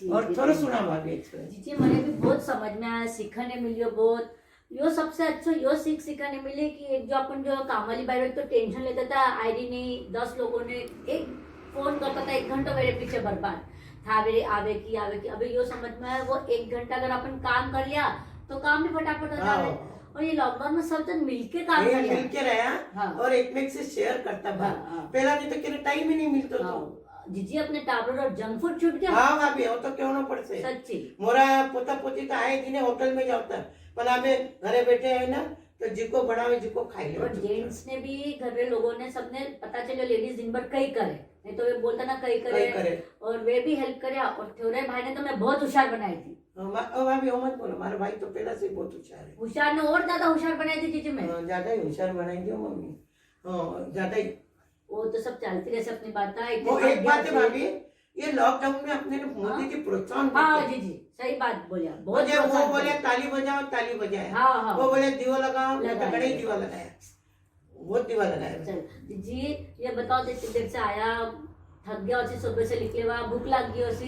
और थोड़ा सुना भाभी जी मैंने भी बहुत समझ में आया सीखने मिलियो बहुत यो सबसे अच्छा यो सीखने मिले कि एक जो अपन जो काम वाली बाई तो टेंशन लेता था आईडी नहीं 10 लोगों ने एक फोन करता था 1 घंटा मेरे पीछे बर्बाद था मेरे आवे की अभी यो समझ में आया वो 1 घंटा अगर अपन काम कर लिया तो काम भी फटाफट हो जाए और ये लॉकडाउन में सब जन मिलके काम किया मिलके रहा और एक में से शेयर करता पहला नहीं तो किसी टाइम ही नहीं मिलता तो जीजी अपने टाबलेट और जंक फूड छूट गया। हाँ भाभी वो तो क्यों ना पड़ते सच्ची मोरा पोता पोती तो आए दिन होटल में जाता पर हमें घरे बैठे है ना तो जिको बनावे जिको खाई ले। और जेंट्स ने भी घर में लोगों ने सबने पता चला लेडीज दिन भर कई करे नहीं तो वे बोलता ना कई करे और वे भी हेल्प करे और थोड़े भाई ने तो मैं बहुत होशियार बनाई थी। भाभी मत बोलो हमारा भाई तो पहले से बहुत होशियार ने और ज्यादा होशियार बनाई थी जीजी में ज्यादा ही होशियार बनाई थी मम्मी ज्यादा ही वो तो सब चलती रहे अपनी बात वो एक बात है भाभी ये लॉकडाउन में अपने मोदी जी प्रोत्साहन हाँ जी सही बात बोलिया बहुत वो बोले ताली बजाए वो बोले दीवा लगाओ गणेश दीवा लगाया बहुत दीवा लगाया। जी ये बताओ देर से आया थक गया उसी सुबह से निकले हुआ भूख लग गई उसी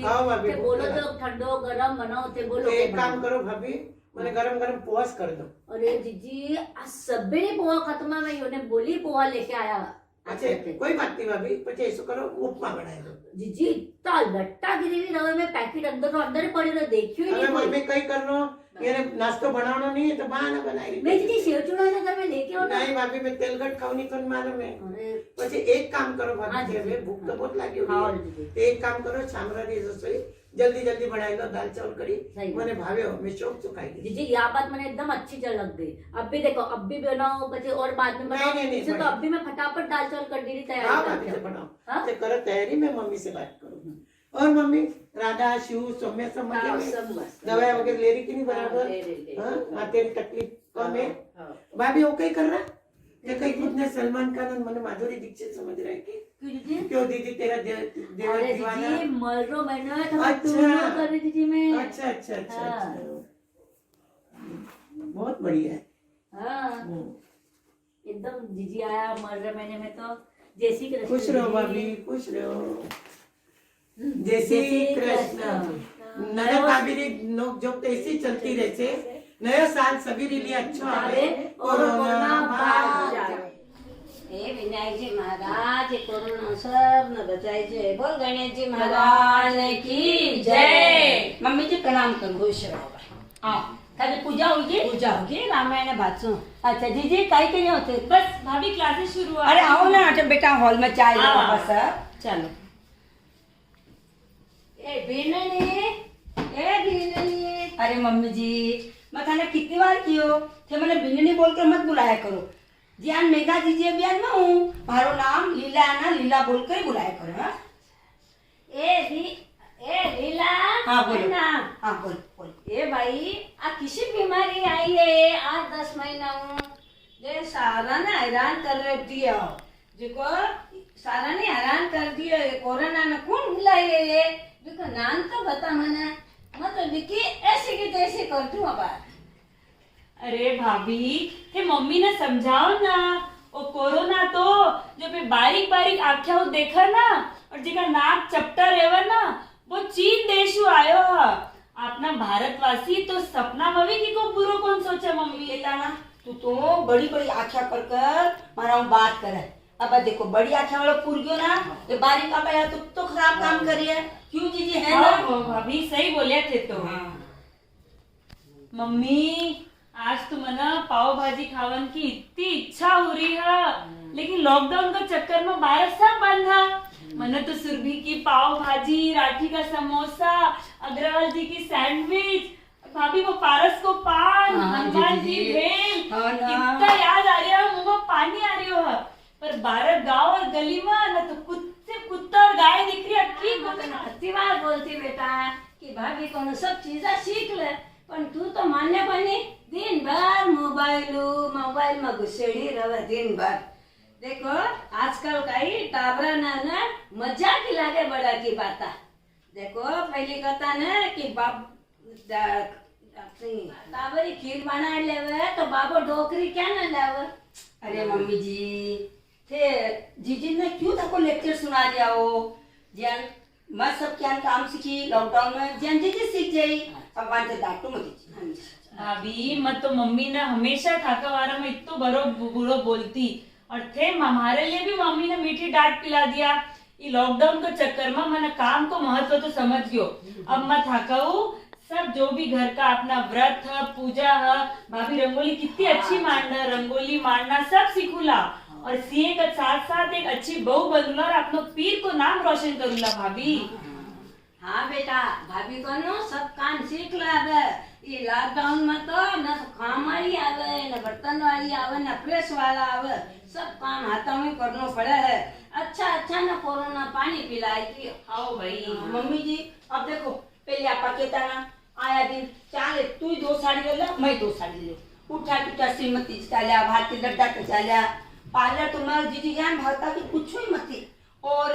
बोलो तो ठंडो गरम बनाओ थे बोलो एक काम करो भाभी मैंने गरम गरम पोहा कर दो। अरे जीजी आज सबे पोहा खत्म है मैं बोली पोहा लेके आया। अच्छा कोई बात नहीं भाभी પછી ऐसा करो उपमा बनाए दो। जीजी इतना लट्टा गिरी हुई रवे में पैकेट अंदर ही पड़ी रहे देखियो ही नहीं। मैं कई कर रहा हूँ मेरे नाश्तो बनाना नहीं है तो बहाना बनाई मैं जीजी सेव चूड़ा घर में लेके आओ नहीं भाभी मैं तेल गट खाऊं नहीं तो मालूम है પછી एक काम करो भाभी हमें भूख तो बहुत लगी हुई है एक काम करो सामरानी रसोई जल्दी जल्दी बनाई दो दाल चावल करी मैंने भावे हो मैं शौक चुकाई जीजी यह बात मैंने एकदम अच्छी लग गई। अब भी देखो अब भी बनाओ बच्चे और बाद में बनाओ नहीं, तो अब भी मैं फटाफट दाल चावल कर दी तैयारी बनाओ करो तैयारी मैं मम्मी से बात करूँ। और मम्मी राधा शिव सौम्या सब दवाई वगैरह ले रही कि नहीं बराबर तेरी तकलीफ कम है भाभी वो कहीं कर रहा कहीं खुद ने सलमान खान और मैंने माधुरी दीक्षित समझ रहे कि क्यों दीदी तेरा देवर दीवाना मर रो मैंने कर रही थी मैं। अच्छा बहुत बढ़िया है। हाँ एकदम जीजी आया मर महीने में तो जय श्री कृष्ण। खुश रहो भाभी, खुश रहो। जय श्री कृष्ण। नया भाभी नोक जोक तो ऐसी चलती रहते। नया साल सभी के लिए अच्छा आवे, कोरोना भाग जाए। हे विनायक जी महाराज कोरोना सब न बचाए जय। बोल गणेश जी महाराज की जय। मम्मी जी प्रणाम करो, खुश रहो। हाँ कभी पूजा होगी? पूजा होगी, रामायण बातों। अच्छा जीजी काय के लिए होते? बस भाभी क्लासेस शुरू हुआ। अरे आओ ना बेटा, हॉल में चाय लो बस। चलो ए बीननी। अरे मम्मी जी मैं खाना कितनी बार कियो थे, मैंने बीननी बोलकर मत बुलाया करो। ज्ञान मेघा दीजिए बयान में हूँ, मारो नाम लीला है ना, लीला बोलकर ही बुलाया करो। हाँ ए लीला। हाँ बोलो ना। हाँ बोल। ए भाई आ किसी बीमारी आई है 8-10 महीना जे सारा ने हैरान कर रही है। देखो सारा ने हैरान कर दिया कोरोना में कौन बुलाए ये? देखो नाम तो बता मना, मैं तो देखी ऐसे की तैसे करती हूँ बात। अरे भाभी ते मम्मी ने समझाओ ना, वो कोरोना तो जो पे बारीक बारीक आख्या हो देखा ना, और जिका नाक चपटा रेवा ना वो चीन देशु आयो है। अपना भारतवासी तो सपना मवी की को पूरो कौन सोचा मम्मी? लेता ना तू तो बड़ी बड़ी आख्या कर मारा बात करे। अब देखो बड़ी आख्या वाला पूर गयो ना, ये बारीक आप आया तो खराब काम करिए। क्यों जीजी है ना? भाभी सही बोले थे तो। मम्मी आज तो मना पाव भाजी खावन की इतनी इच्छा हो रही है, लेकिन लॉकडाउन का चक्कर में बाहर सब बंद है। मना तो सुरभि की पाव भाजी, राठी का समोसा, अग्रवाल जी की सैंडविच, भाभी वो पारस को पान, हनुमान जी भेल, कितना याद आ रहा है, मुंह में पानी आ रही है। पर बाहर गांव और गली में ना तो कुत्ता और गाय दिख रही है। अच्छी बात बोलती बेटा कि भाभी को सब चीजें सीख ले, पर तू तो मान्य बनी दिन भर मोबाइल में घुसेड़ी रहे दिन भर। देखो आजकल कई टाबरा ना मजा की लागे बड़ा की बात। देखो पहली कथा ना कि बाप टाबरी खीर बना लेवे तो बाबो डोकरी क्या ना लावे। अरे मम्मी जी थे जीजी ने क्यों तको लेक्चर सुना दिया हो? जैन मैं सब क्या काम सीखी लॉकडाउन में, जैन जीजी सीख जाई। अब वांटे डांटो मत भाभी मत तो मम्मी ने हमेशा ठाका वारा में इतो बरो बुरो बोलती, और थे हमारे लिए भी मम्मी ने मीठी डांट पिला दिया। ये लॉकडाउन के चक्कर में मैंने काम को महत्व तो समझ गयो। अब मैं थकाऊ सब जो भी घर का अपना व्रत है, पूजा है, भाभी रंगोली कितनी अच्छी मारना, रंगोली मारना सब सीखूला, और सीए के साथ साथ एक अच्छी बहू बनूला और अपनो पीर को नाम रोशन करूला भाभी। हाँ बेटा भाभी को नो सब काम सीख लावे। ये लॉकडाउन में तो न काम वाली आवे, न बर्तन वाली आवे, न प्रेस वाला आवे, सब काम हाथों में करना पड़े है। अच्छा न कोरोना पानी पिलाई की। आओ भाई मम्मी जी अब देखो पहले आपा कहता ना आया दिन चाले तू 2 साड़ी ले ला, मैं 2 साड़ी ले, उठा श्रीमती चाल्या भारती लड्डा के चाल्या पार्लर तो मैं जीजी ज्ञान भावता की कुछ ही मती। और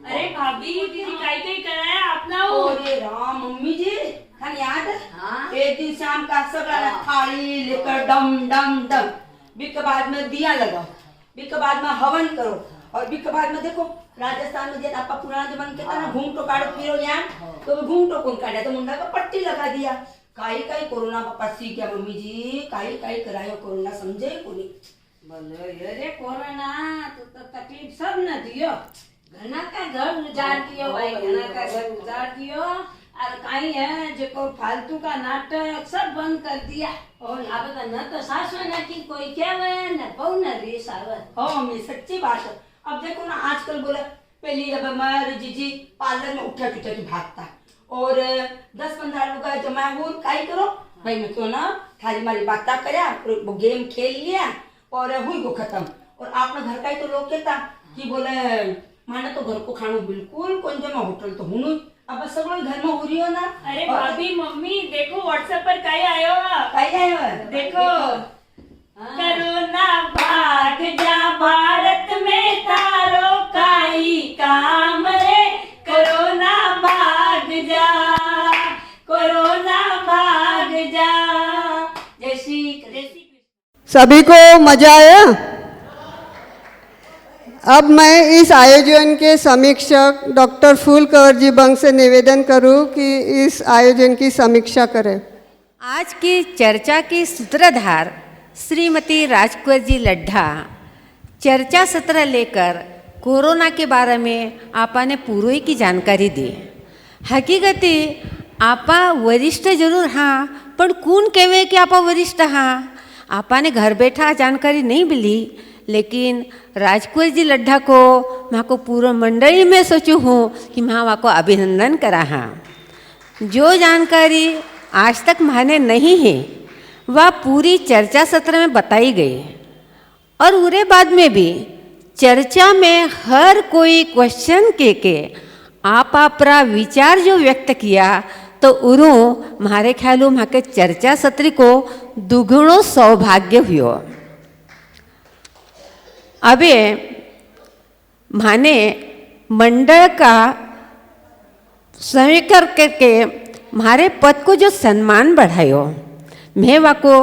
अरे भाभी दीदी काई कराया अपना? अरे राम मम्मी जी खान याद है? हाँ? एक दिन शाम का सगला थाली लेकर डम डम डम, बिक बाद में दिया लगाओ, बिक बाद में हवन करो, और बिक बाद में देखो राजस्थान में जैसे आपका पुराना जमाना कहता ना घूंघटो काटो फिरो यार, तो घूंघटो कौन काटा तो मुंडा का पट्टी लगा दिया। काई कोरोना बापा सीख गया मम्मी जी, काई करायो कोरोना समझे कोनी। बोलो अरे कोरोना तो तकलीफ सब न दियो, घना का घर उजाड़ दियो भाई, घना का घर उजाड़ दियो। और कहीं है जो फालतू का नाटक सब बंद कर दिया। और अब तो न तो सास ना की कोई क्या न बहु न रेस आवे। हो मम्मी सच्ची बात है। अब देखो ना आजकल बोला पहले जब हमारे जीजी पार्लर में उठा की भागता, और 10-15 लोग जमा हो काई करो भाई, मैं तो ना थारी मारी बात करया, वो गेम खेल लिया और हुई को खत्म। और आपने घर का ही तो लोग कहता कि बोले माने तो घर को खाना बिल्कुल कौन जमा होटल तो हूँ, अब सब लोग घर में हो रही हो ना। अरे भाभी मम्मी देखो व्हाट्सएप पर कई आयो है, देखो कोरोना भाग जा भारत में तारो काई काम रे, कोरोना भाग जा, कोरोना भाग जा। सभी को मजा आया? अब मैं इस आयोजन के समीक्षक डॉक्टर फूलकंवर जी बंग से निवेदन करूं कि इस आयोजन की समीक्षा करें। आज की चर्चा की सूत्रधार श्रीमती राजकुमार जी लड्ढा चर्चा सत्र लेकर कोरोना के बारे में आपने पूरी की जानकारी दी। हकीकती आपा वरिष्ठ जरूर हाँ, पण कौन कहे कि आपा वरिष्ठ हाँ? आपने घर बैठा जानकारी नहीं मिली, लेकिन राजकुमार जी लड्ढा को माँ को पूरा मंडली में सोचूँ हूँ कि माँ वहाँ को अभिनंदन करा हाँ। जो जानकारी आज तक माने नहीं है वह पूरी चर्चा सत्र में बताई गई, और उरे बाद में भी चर्चा में हर कोई क्वेश्चन के आप अपना विचार जो व्यक्त किया, तो उरू मारे ख्याल वहाँ के चर्चा सत्र को दुगुणों सौभाग्य हुआ। अबे माने मंडल का समीकर करके मारे पद को जो सम्मान बढ़ायो, मैं वहाँ को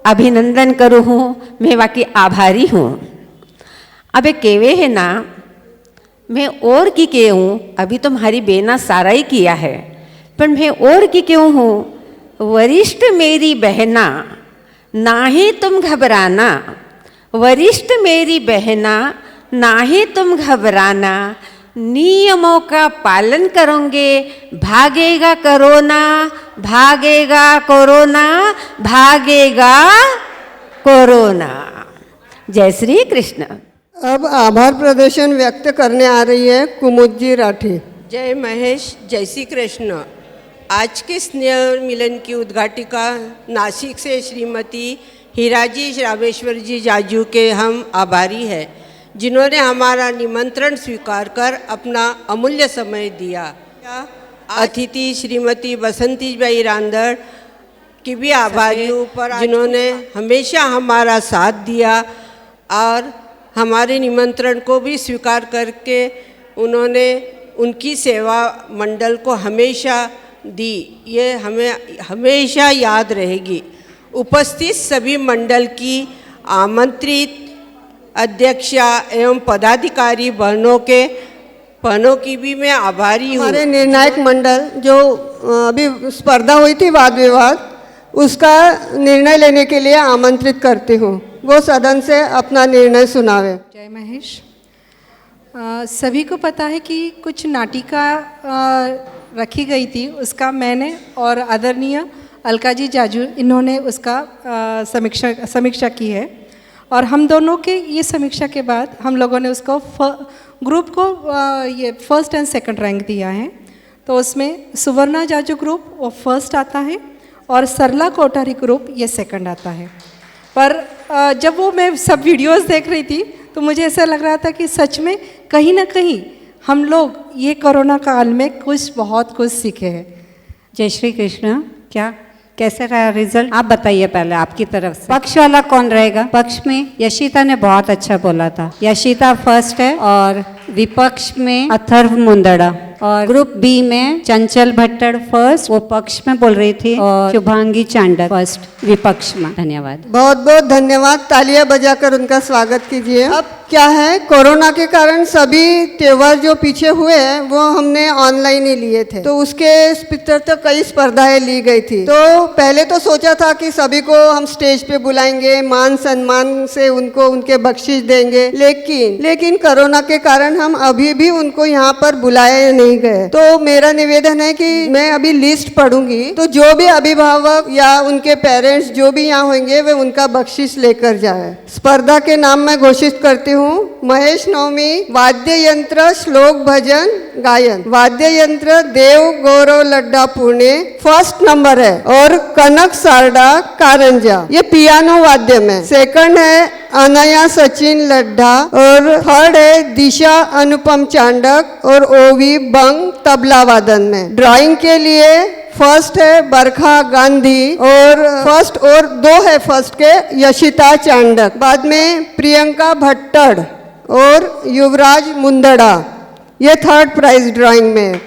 अभिनंदन करूँ हूँ, मैं वहाँ की आभारी हूँ। अबे केवे है ना, मैं और की कहूँ, अभी तो हमारी बेना सारा ही किया है, पर मैं और की क्यों हूँ? वरिष्ठ मेरी बहना ना ही तुम घबराना, वरिष्ठ मेरी बहना ना ही तुम घबराना, नियमों का पालन करोगे भागेगा कोरोना, भागेगा कोरोना, भागेगा कोरोना। जय श्री कृष्ण। अब आभार प्रदर्शन व्यक्त करने आ रही है कुमुद जी राठी। जय महेश, जय श्री कृष्ण। आज के स्नेह मिलन की उद्घाटिका नासिक से श्रीमती हीराजी रामेश्वर जी जाजू के हम आभारी हैं, जिन्होंने हमारा निमंत्रण स्वीकार कर अपना अमूल्य समय दिया। अतिथि श्रीमती बसंती बाई रांदड़ की भी आभारी हूँ, जिन्होंने हमेशा हमारा साथ दिया और हमारे निमंत्रण को भी स्वीकार करके उन्होंने उनकी सेवा मंडल को हमेशा दी। ये हमें हमेशा याद रहेगी। उपस्थित सभी मंडल की आमंत्रित अध्यक्षा एवं पदाधिकारी बहनों की भी मैं आभारी हूँ। हमारे निर्णायक मंडल जो अभी स्पर्धा हुई थी वाद विवाद, उसका निर्णय लेने के लिए आमंत्रित करती हूँ, वो सदन से अपना निर्णय सुनावे। जय महेश। सभी को पता है कि कुछ नाटिका रखी गई थी, उसका मैंने और आदरणीय अलका जी जाजू इन्होंने उसका समीक्षा की है, और हम दोनों के ये समीक्षा के बाद हम लोगों ने उसको ग्रुप को ये फर्स्ट एंड सेकंड रैंक दिया है। तो उसमें सुवर्णा जाजू ग्रुप वो फर्स्ट आता है और सरला कोठारी ग्रुप ये सेकंड आता है। पर जब वो मैं सब वीडियोस देख रही थी तो मुझे ऐसा लग रहा था कि सच में कहीं ना कहीं हम लोग ये कोरोना काल में बहुत कुछ सीखे हैं। जय श्री कृष्ण। क्या कैसे रहा रिजल्ट आप बताइए पहले आपकी तरफ से। पक्ष वाला कौन रहेगा? पक्ष में यशिता ने बहुत अच्छा बोला था, यशिता फर्स्ट है, और विपक्ष में अथर्व मुंदड़ा, और ग्रुप बी में चंचल भट्टड़ फर्स्ट, वो पक्ष में बोल रही थी, और शुभांगी चांडक फर्स्ट विपक्ष में। धन्यवाद। बहुत बहुत धन्यवाद। तालियां बजाकर उनका स्वागत कीजिए। अब क्या है, कोरोना के कारण सभी त्योहार जो पीछे हुए हैं वो हमने ऑनलाइन ही लिए थे, तो उसके भीतर तो कई स्पर्धाएं ली गई थी। तो पहले तो सोचा था कि सभी को हम स्टेज पे बुलाएंगे, मान सम्मान से उनको उनके बख्शिश देंगे, लेकिन कोरोना के कारण हम अभी भी उनको यहाँ पर बुलाए नहीं गए। तो मेरा निवेदन है कि मैं अभी लिस्ट पढ़ूंगी, तो जो भी अभिभावक या उनके पेरेंट्स जो भी यहाँ होंगे वे उनका बख्शिश लेकर जाए। स्पर्धा के नाम मैं घोषित करती हूँ। महेश नवमी वाद्य यंत्र श्लोक भजन गायन, वाद्य यंत्र देव गौरव लड्डा पुणे फर्स्ट नंबर है, और कनक सारडा कारंजा ये पियानो वाद्य में। सेकंड है अनया सचिन लड्ढा, और थर्ड है दिशा अनुपम चांडक और ओवी बंग तबला वादन में। ड्राइंग के लिए फर्स्ट है बरखा गांधी, और फर्स्ट और दो है फर्स्ट के यशिता चांडक। बाद में प्रियंका भट्टड़ और युवराज मुंदड़ा, ये थर्ड प्राइज ड्राइंग में।